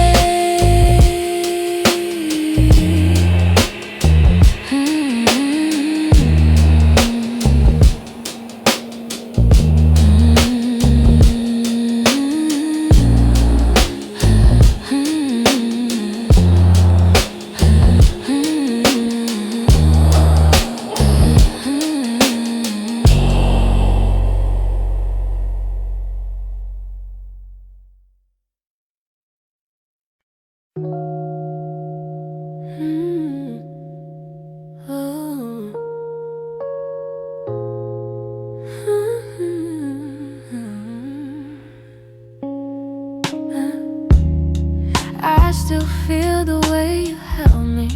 I still feel the way you held me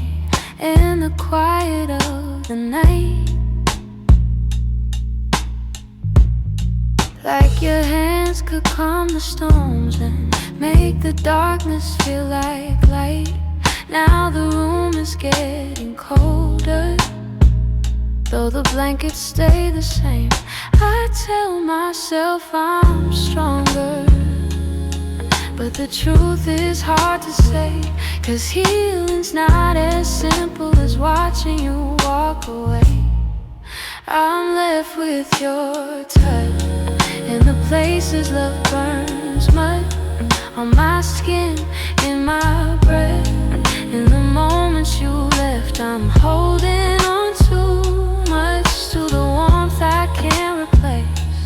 in the quiet of the night, like your hands could calm the storms and make the darkness feel like light. Now the room is getting colder, though the blankets stay the same. I tell myself I'm stronger, but the truth is hard to say, 'cause healing's not as simple as watching you walk away. I'm left with your touch in the places love burns mud, on my skin, in my breath. In the moments you left, I'm holding on too much to the warmth I can't replace.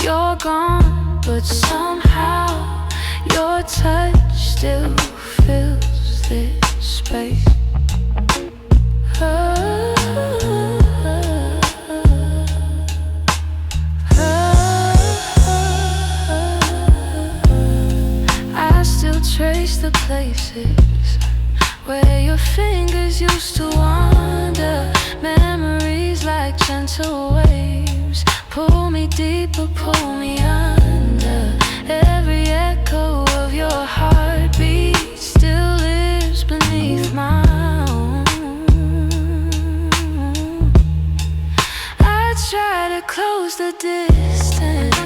You're gone, but somehow your touch still fills this space. I still trace the places where your fingers used to wander. Memories like gentle waves pull me deeper, pull me under. Every echo of your heartbeat still lives beneath my own. I try to close the distance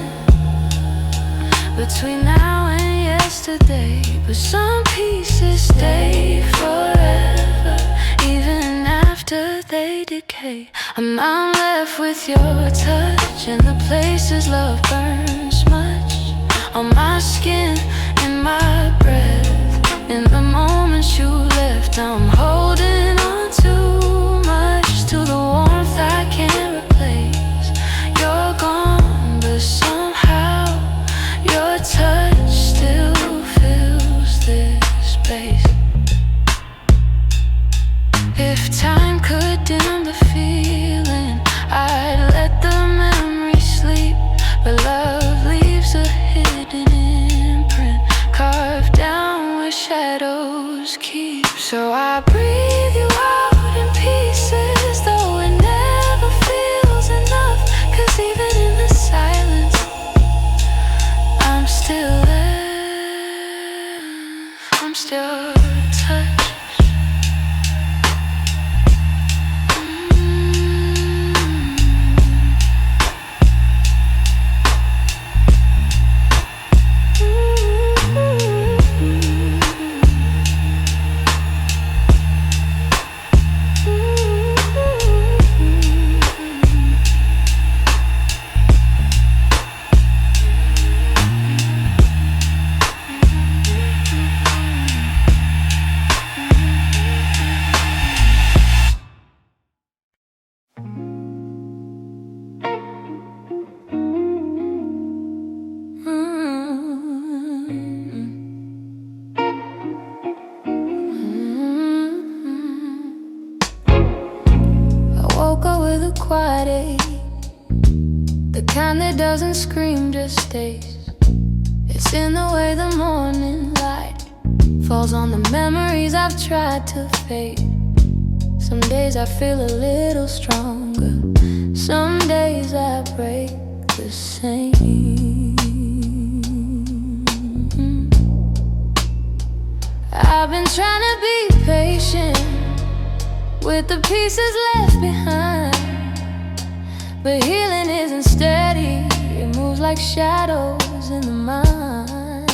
between now and yesterday, but some pieces stay forever, even after they decay. I'm left with your touch in the places love burns much, on my skin, in my breath. In the moments you left, I'm holding on too much to the warmth I can't replace. You're gone, but somehow your touch still fills this space. If time could dim the feeling, I'd let the memory sleep, but love leaves a hidden carved down where shadows keep. So I breathe you doesn't scream, just stays. It's in the way the morning light falls on the memories I've tried to fade. Some days I feel a little stronger, some days I break the same. I've been trying to be patient with the pieces left behind, but healing isn't steady, it moves like shadows in the mind.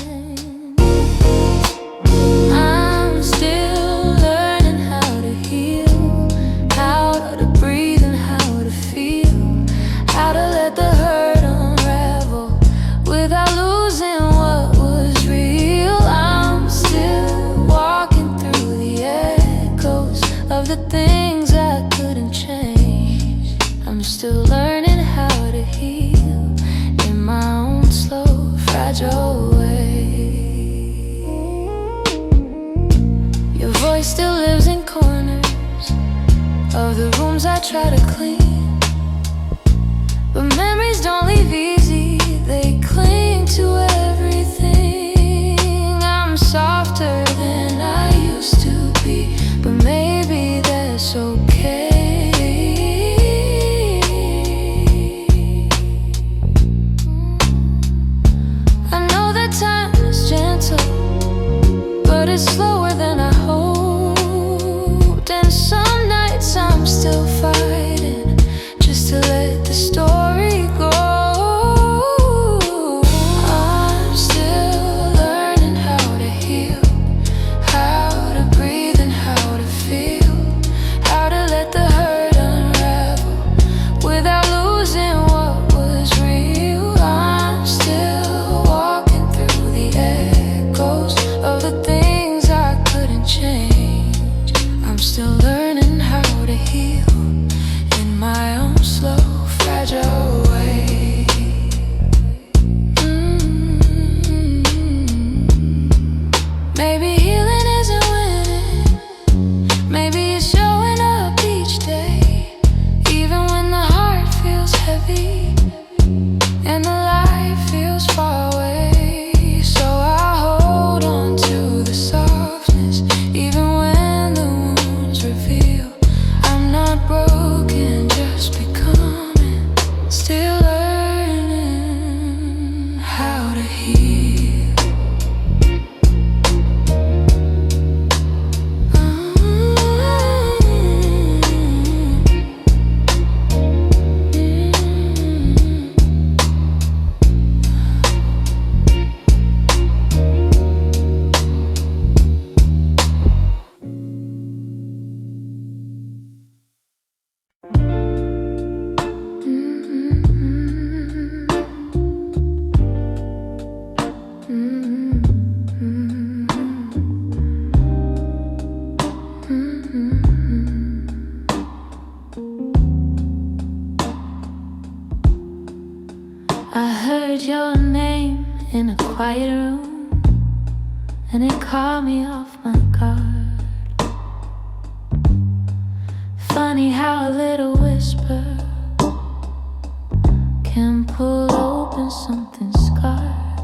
I'm still learning how to heal, how to breathe and how to feel, how to let the hurt unravel without losing what was real. I'm still walking through the echoes of the things I couldn't change. I'm still learning how to heal in my own slow, fragile way. Your voice still lives in corners of the rooms I try to clean, but memories don't leave easy, they cling to everything. I'm softer than I used to be, but maybe that's okay. I know that time is gentle, but it's slower than I hoped. And some nights I'm still fighting just to let the story go. I'm still learning how to heal, how to breathe and how to feel, how to let the hurt unravel without losing what was real. I'm still walking through the echoes of the things I couldn't change. I'm still learning how to heal in my own slow, fragile way. Maybe healing isn't winning, maybe it's showing up each day, even when the heart feels heavy and the light feels far away. So I hold on to the softness, even when the wounds reveal I'm not broken, just becoming, still learning how to heal. I heard your name in a quiet room, and it caught me off my guard. Funny how a little whisper can pull open something scarred.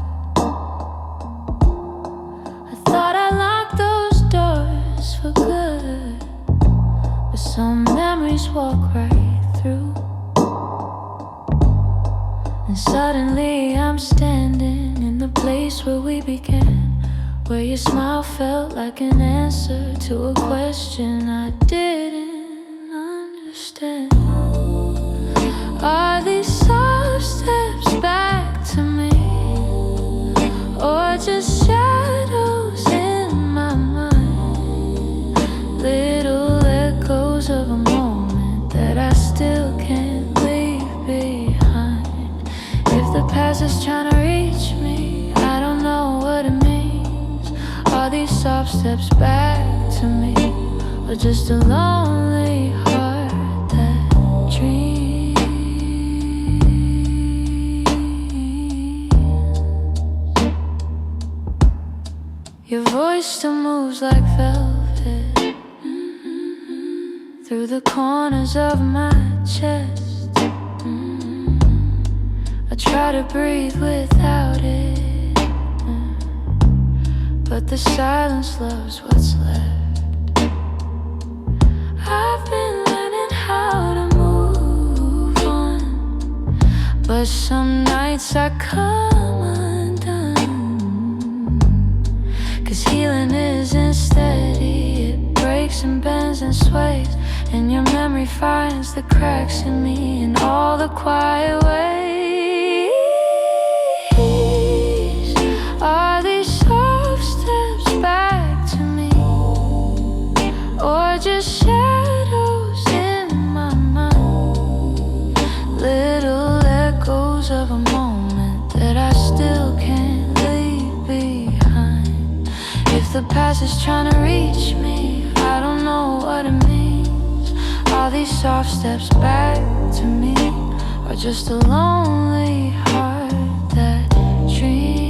I thought I locked those doors for good, but some memories walk right through. And suddenly I'm standing in the place where we began, where your smile felt like an answer to a question I didn't understand. Are these soft steps back to me, or just shadows in my mind? Little echoes of a moment that I still can't leave behind. If the past is trying to reach me, I don't know what it means. Are these soft steps back to me, or just a lonely heart that dreams? Your voice still moves like velvet through the corners of my chest. I try try to breathe without it, but the silence loves what's left. I've been learning how to move on, but some nights I come undone. 'Cause healing isn't steady, it breaks and bends and sways, and your memory finds the cracks in me in all the quiet ways. Are these soft steps back to me, or just shadows in my mind? Little echoes of a moment that I still can't leave behind. If the past is trying to reach me, I don't know what it means. Are these soft steps back to me, or just a lonely heart that dreams?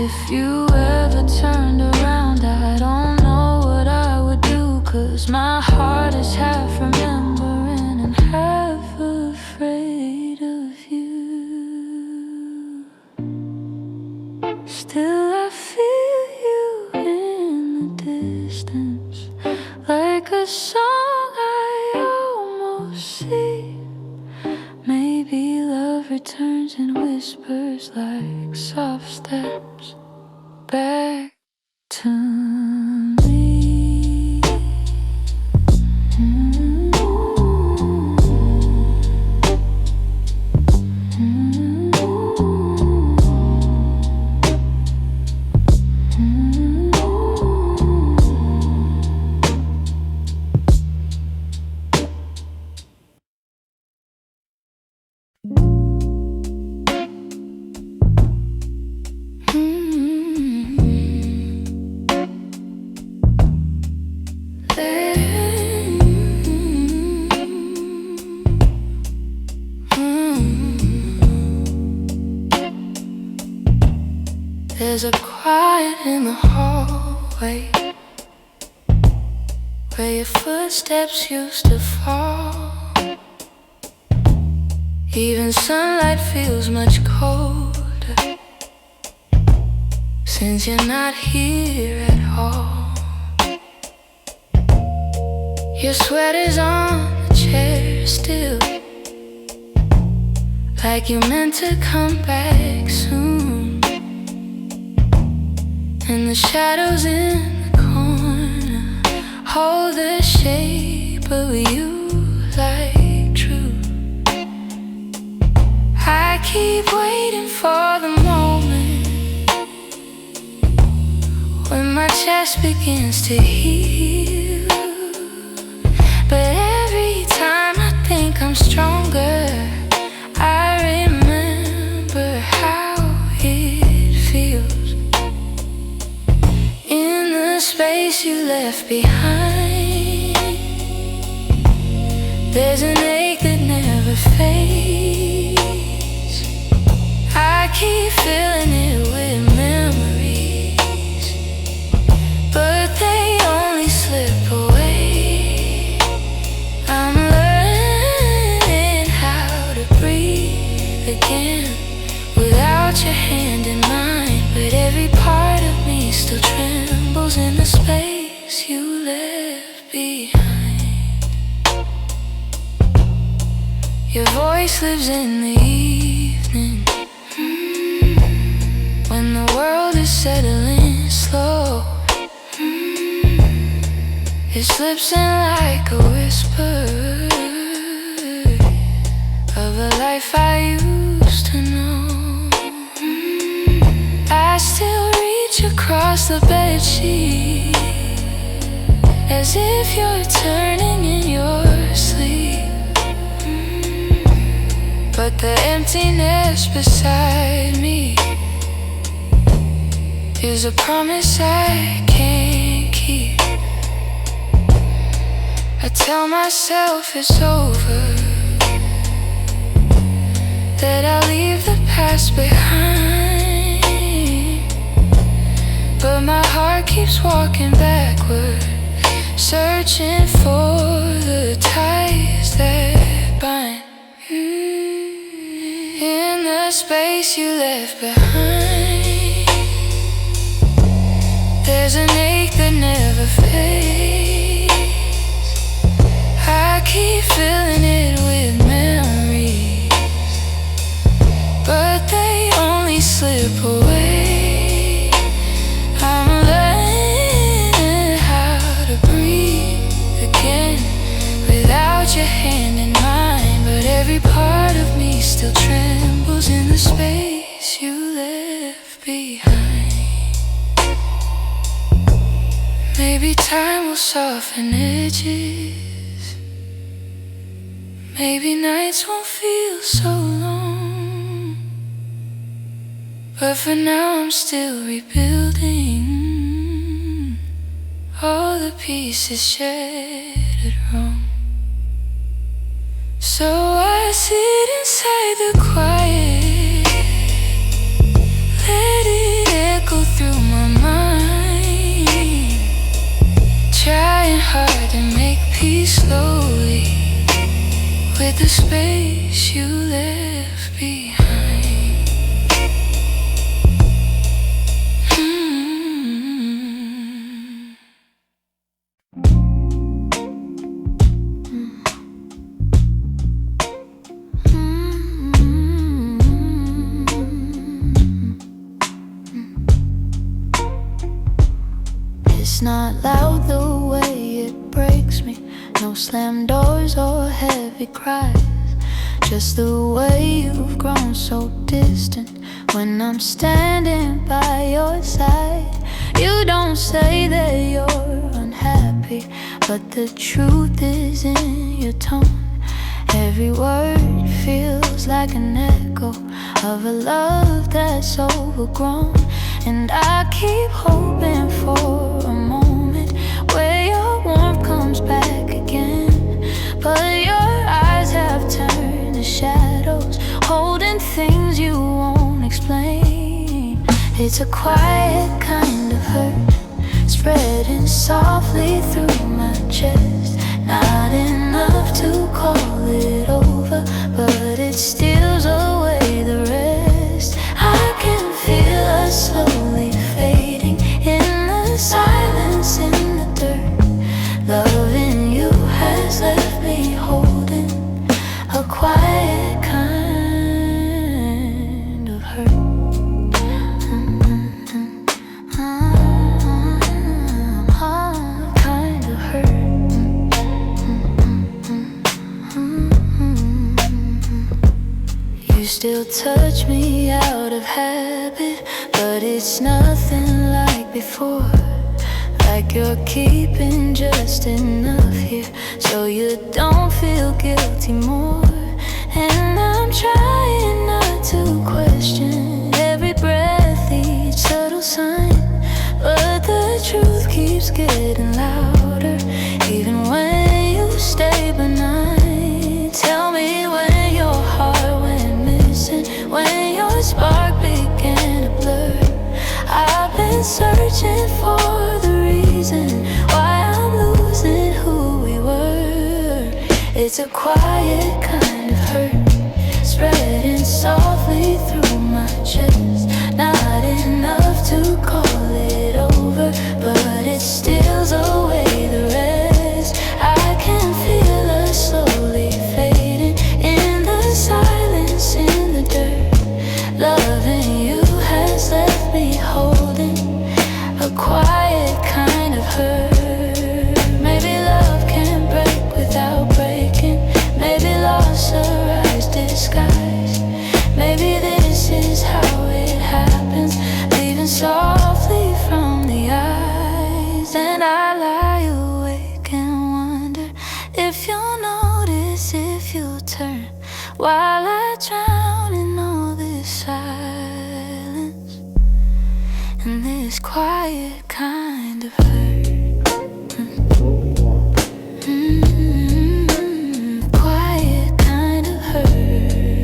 If you ever turned around, I don't know what I would do, 'cause my heart is half remembering and half afraid of you. Still I feel you in the distance, like a song I almost see. Maybe love returns and whispers like soft steps back to me. There's a quiet in the hallway where your footsteps used to fall. Even sunlight feels much colder since you're not here at all. Your sweater's on the chair still, like you meant to come back soon. And the shadows in the corner hold the shape of you like truth. I keep waiting for the moment when my chest begins to heal. But every time I think I'm stronger, I remember how it feels. In the space you left behind, there's an ache that never fades. I keep filling it with memories, but they only slip away. I'm learning how to breathe again without your hand in mine, but every part of me still trembles in the space you left behind. Your voice lives in the evening, when the world is settling slow. It slips in like a whisper of a life I used to know. I still reach across the bedsheet as if you're turning in your sleep. But the emptiness beside me is a promise I can't keep. I tell myself it's over, that I'll leave the past behind, but my heart keeps walking backward, searching for the ties that bind. In the space you left behind, there's an ache that never fades. I keep filling it with memories, but they only slip away. I'm learning how to breathe again without your hand in mine, but every part of me still trembles in the space you left behind. Maybe time will soften edges, maybe nights won't feel so long, but for now I'm still rebuilding all the pieces shattered wrong. So I sit inside the quiet, let it echo through my mind, trying hard to make peace slowly with the space you left behind. It's not loud the way it breaks me, no slam doors or heavy cries, just the way you've grown so distant when I'm standing by your side. You don't say that you're unhappy, but the truth is in your tone. Every word feels like an echo of a love that's overgrown, and I keep hoping for a moment where your warmth comes back again, but your eyes have turned to shadows, holding things you won't explain. It's a quiet kind of hurt, spreading softly through my chest. Not enough to call it over, but it steals away the rest. I can feel us slowly fading in the silence, in the dirt. Loving you has left me holding a quiet kind of hurt. Kind of hurt. You still touch me out of habit, but it's nothing like before. Like you're keeping just enough here so you don't feel guilty more. And I'm trying not to question every breath, each subtle sign, but the truth keeps getting louder even when you stay benign. Tell me when your heart went missing, when your spark began to blur. I've been searching for the reason why I'm losing who we were. It's a quiet kind of hurt, spreading softly through my chest. Not enough to call it over, but it steals away the rest. I can feel us slowly fading in the silence, in the dirt. Loving you has left me holding a quiet kind of hurt. Maybe love can break without breaking, maybe loss arise disguised. Maybe this is how it happens, leaving softly from the eyes. And I lie awake and wonder if you'll notice, if you'll turn, while I drown in all this silence and this quiet kind of hurt. Quiet kind of hurt.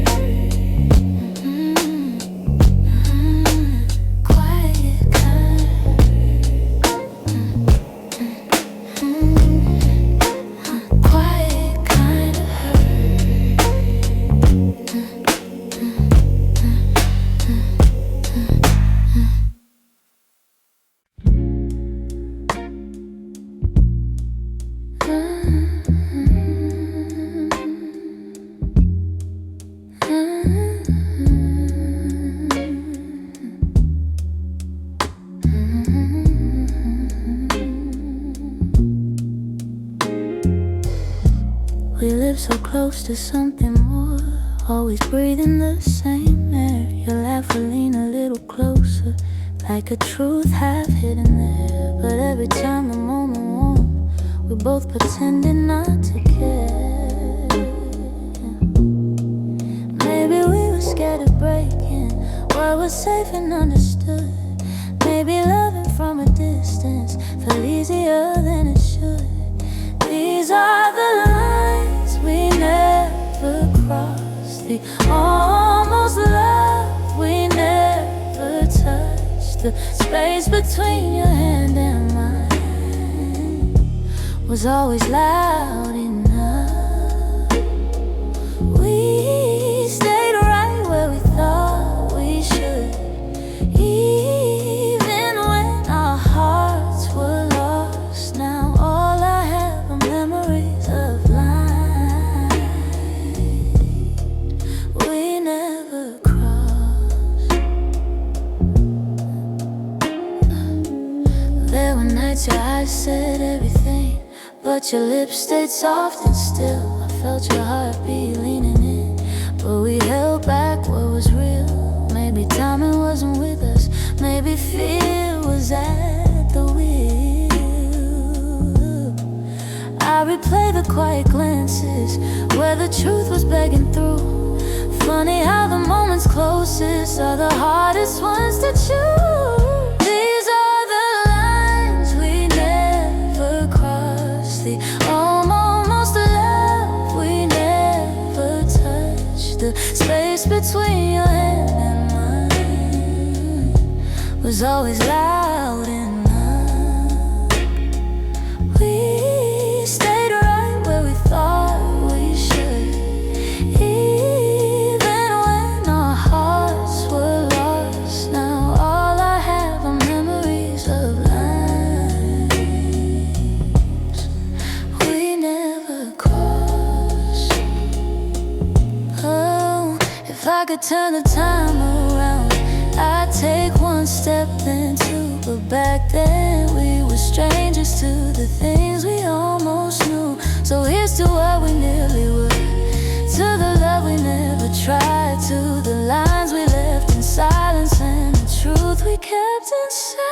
Quiet kind of hurt. We live so close to something more, always breathing the same air. Your laugh will lean a little closer, like a truth half hidden there. But every time the moment warm, we're both pretending not to care. Maybe we were scared of breaking what was safe and understood. Maybe loving from a distance felt easier than it should. These are the lines we never crossed, the almost love we never touched. The space between your hand and mine was always loud enough. We stayed right where we thought we should, even when our hearts were lost. Now all I have are memories of lines we never crossed. There were nights your eyes said everything, but your lips stayed soft and still. I felt your heartbeat leaning in, but we held back what was real. Maybe timing wasn't with us, maybe fear was at the wheel. I replay the quiet glances where the truth was begging through. Funny how the moments closest are the hardest ones to choose. These are the lines we never crossed, the almost love we never touched. The space between your hand and mine was always loud enough. We stayed right where we thought we should, even when our hearts were lost. Now all I have are memories of lines we never crossed. Oh, if I could turn the time around, I'd take one step then two. But back then we were strangers to the things we almost knew. So here's to what we nearly were, to the love we never tried, to the lines we left in silence and the truth we kept inside.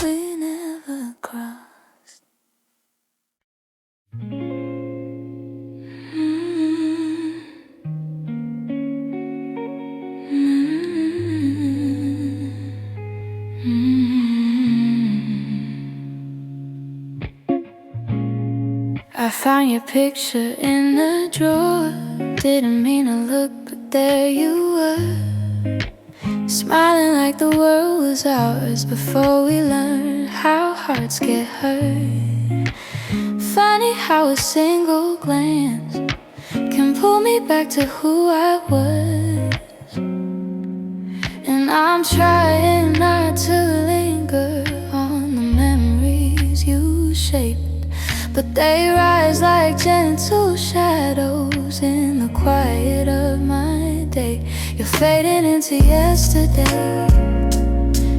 We never crossed. I found your picture in the drawer. Didn't mean to look, but there you were, smiling like the world was ours before we learned how hearts get hurt. Funny how a single glance can pull me back to who I was. And I'm trying not to linger on the memories you shaped, but they rise like gentle shadows in the quiet of my day. You're fading into yesterday,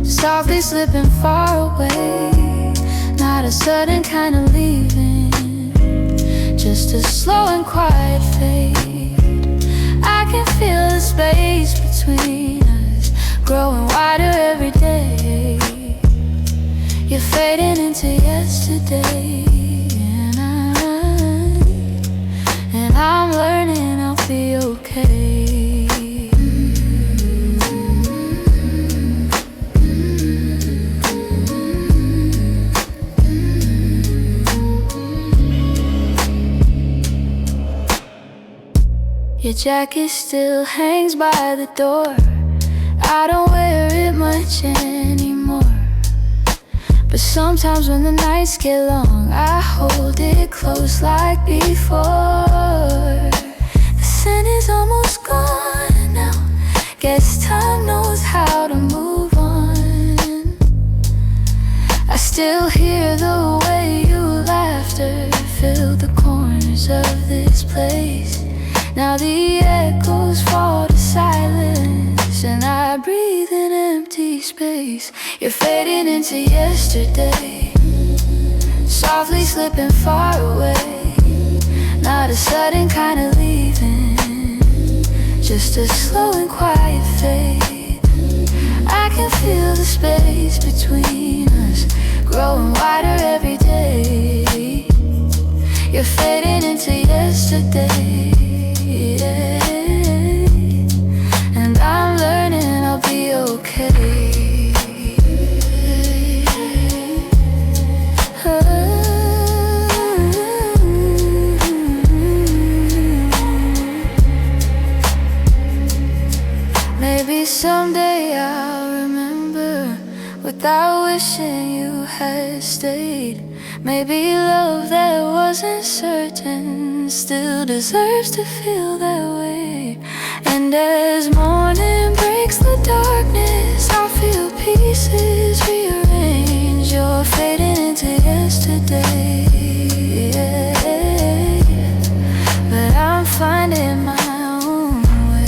softly slipping far away. Not a sudden kind of leaving, just a slow and quiet fade. I can feel the space between us growing wider every day. You're fading into yesterday, and I'm learning I'll be okay. Your jacket still hangs by the door. I don't wear it much anymore, but sometimes when the nights get long, I hold it close like before. The scent is almost gone now, guess time knows how to move on. I still hear the way you laughed memories of this place. Now the echoes fall to silence, and I breathe in empty space. You're fading into yesterday, softly slipping far away. Not a sudden kind of leaving, just a slow and quiet fade. I can feel the space between us growing wider every day. You're fading into yesterday, yeah. And I'm learning I'll be okay. Maybe someday I'll remember without wishing you had stayed. Maybe love that wasn't certain still deserves to feel that way. And as morning breaks the darkness, I'll feel pieces rearrange. You're fading into yesterday, yeah. But I'm finding my own way.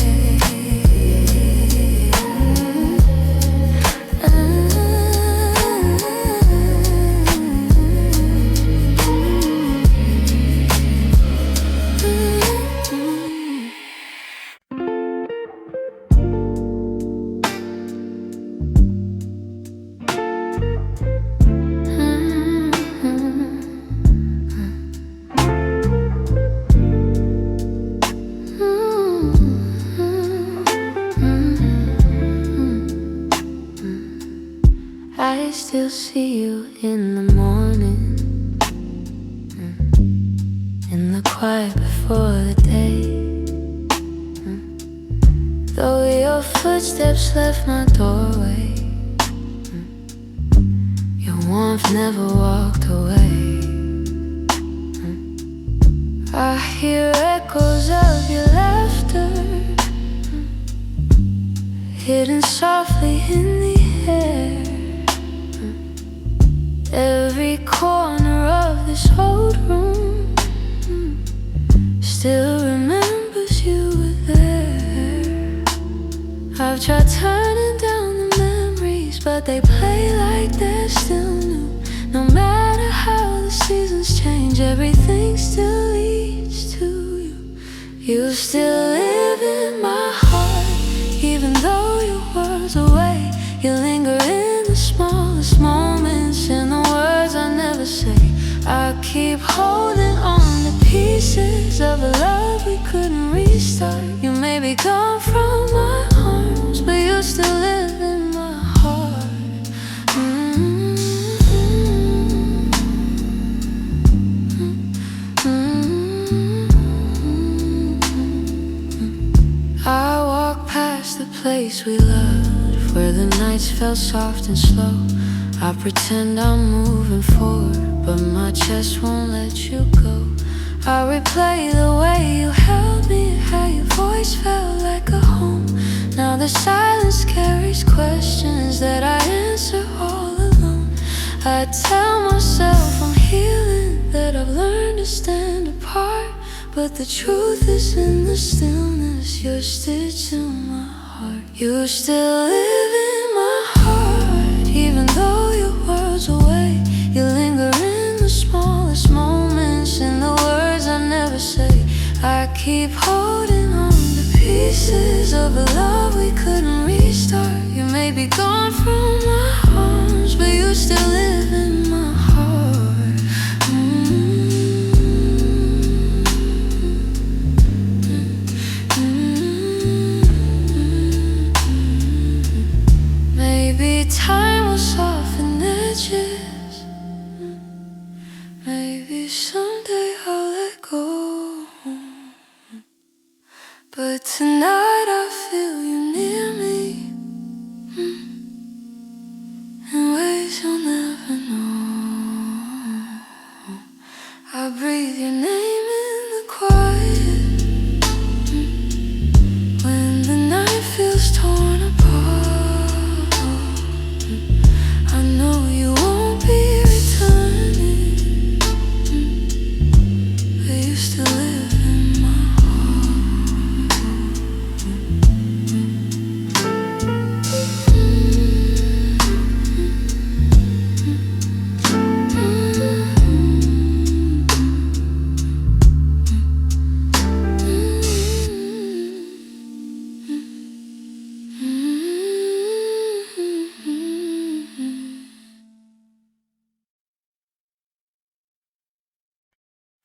I still see you in the morning, in the quiet before the day. Though your footsteps left my doorway, your warmth never walked away. I hear echoes of your laughter, hidden softly in the air. Every corner of this old room still remembers you were there. I've tried turning down the memories, but they play like they're still new. No matter how the seasons change, everything still leads to you. You still live in my heart, even though your world's away. You linger in the smallest moments, in the words I never say. I keep holding on to pieces of a love we couldn't restart. You may be gone from my arms, but you still live in my heart. I walk past the place we loved, where the nights felt soft and slow. I pretend I'm moving forward, but my chest won't let you go. I replay the way you held me, how your voice felt like a home. Now the silence carries questions that I answer all alone. I tell myself I'm healing, that I've learned to stand apart, but the truth is in the stillness. You're stitched in my heart. You still live in my heart, even though your world's away. You linger in the smallest moments, in the words I never say. I keep holding on to pieces of a love we couldn't restart. You may be gone from my arms, but you still live in my heart. Maybe time will soften edges. Maybe someday I'll let go. But tonight I feel you near me, in ways you'll never know.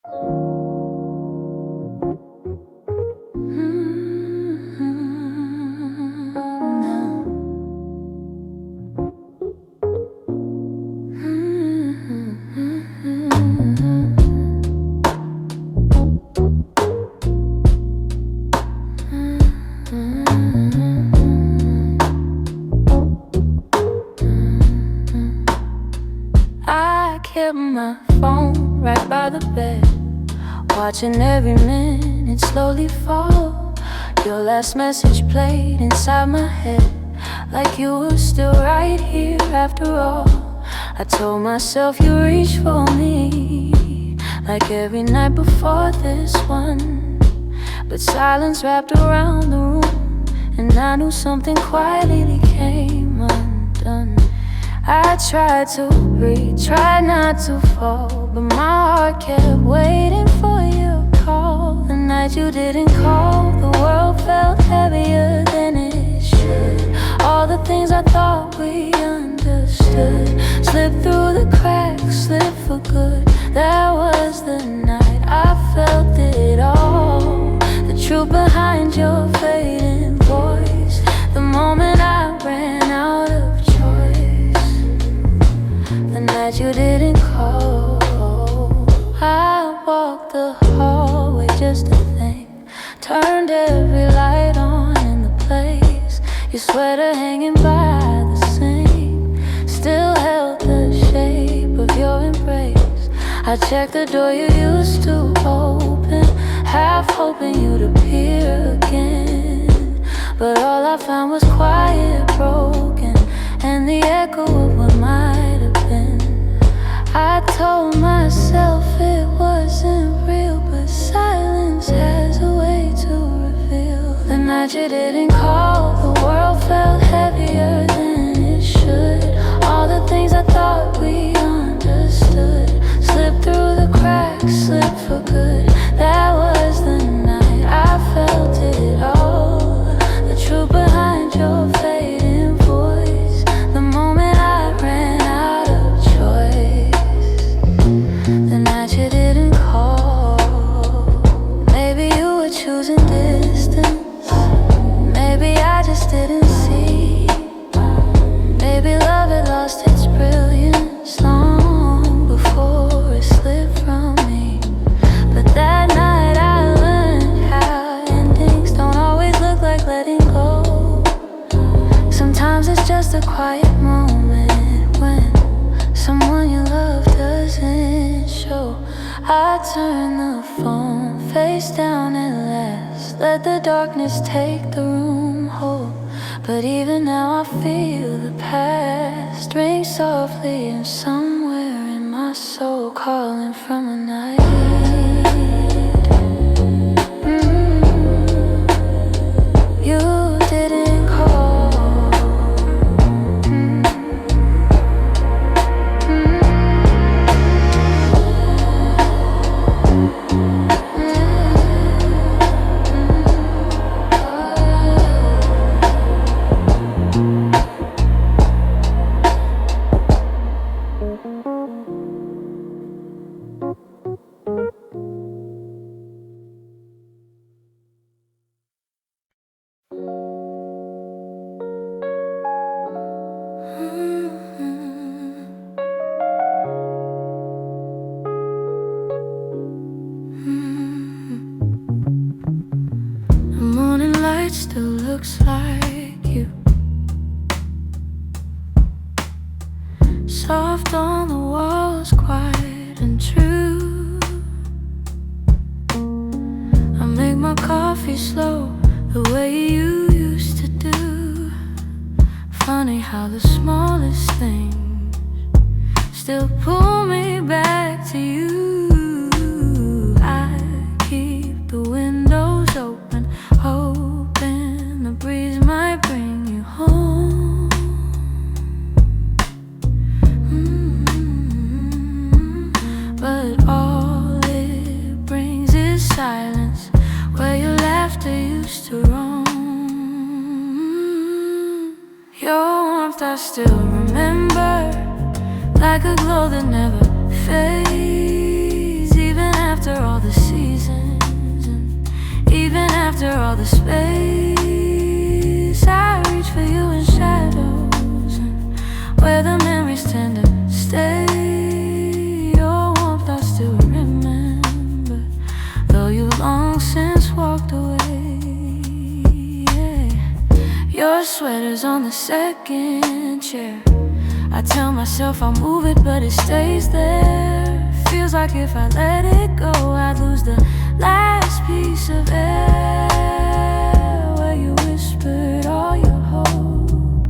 I kept my phone right by the bed, watching every minute slowly fall. Your last message played inside my head, like you were still right here after all. I told myself you reached for me, like every night before this one. But silence wrapped around the room, and I knew something quietly came undone. I tried to breathe, tried not to fall, but my heart kept waiting for your call. The night you didn't call, the world felt heavier than it should. All the things I thought we understood slipped through the cracks, slipped for good. That was the night I felt it all, the truth behind your fading voice. The moment I ran out of choice, the night you didn't call. I walked the hallway just to think, turned every light on in the place. Your sweater hanging by the sink still held the shape of your embrace. I checked the door you used to open, half hoping you'd appear again. But all I found was quiet, broken, and the echo of what might have been. I told myself it wasn't real, but silence has a way to reveal. The night you didn't call, the world felt heavier than it should. All the things I thought we understood slipped through the cracks, slipped for good. That was the night I felt it all, the truth behind your fading voice. The moment I ran out of choice, the night you didn't call. Maybe you were choosing distance, maybe I just didn't see. Maybe love had lost its brilliance long before it slipped from me. But that night I learned how endings don't always look like letting go. Sometimes it's just a quiet moment when someone you love doesn't show. I turn the phone face down at last, let the darkness take the room whole. But even now I feel the past ring softly, and somewhere in my soul calling from a night you didn't call. The morning light still looks like you, soft on the walls, quiet and true. I make my coffee slow, the way you used to do. Funny how the smallest things still pull me back to you. I keep the windows open, hoping the breeze might bring you home. But all it brings is silence, where your laughter used to roam. Your warmth I still remember, like a glow that never fades. Even after space. I reach for you in shadows, and where the memories tend to stay. Your warmth I still remember, though you long since walked away. Yeah. Your sweater's on the second chair. I tell myself I'll move it, but it stays there. Feels like if I let it go, I'd lose the last piece of air where you whispered all your hope,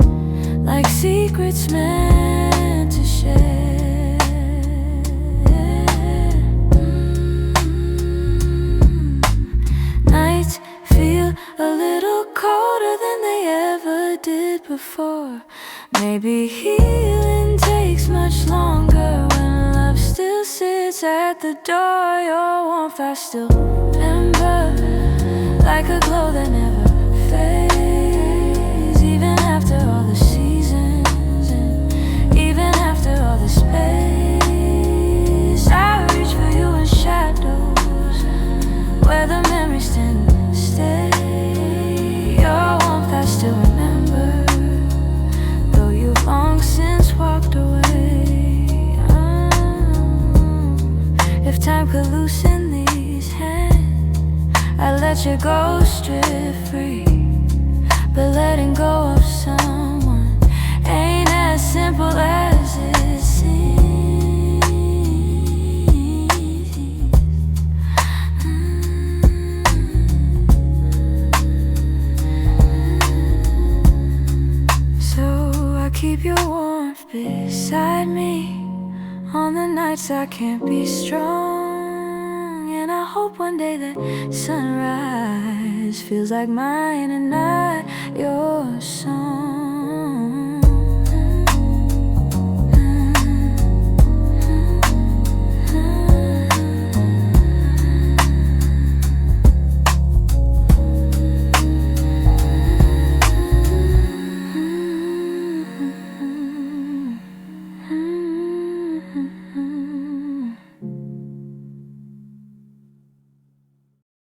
like secrets meant to share. Nights feel a little colder than they ever did before. Maybe healing takes much longer when love still sits at the door. Your warmth I still remember, like a glow that never fades. Even after all the seasons, and even after all the space, I reach for you in shadows, where the memories tend to stay. Your warmth I still remember, though you've long since walked away. If time could loosen these hands, I'd let you go strip free. But letting go of someone ain't as simple as it seems. So I keep your warmth beside me on the nights I can't be strong. And I hope one day that sunrise feels like mine and not yours.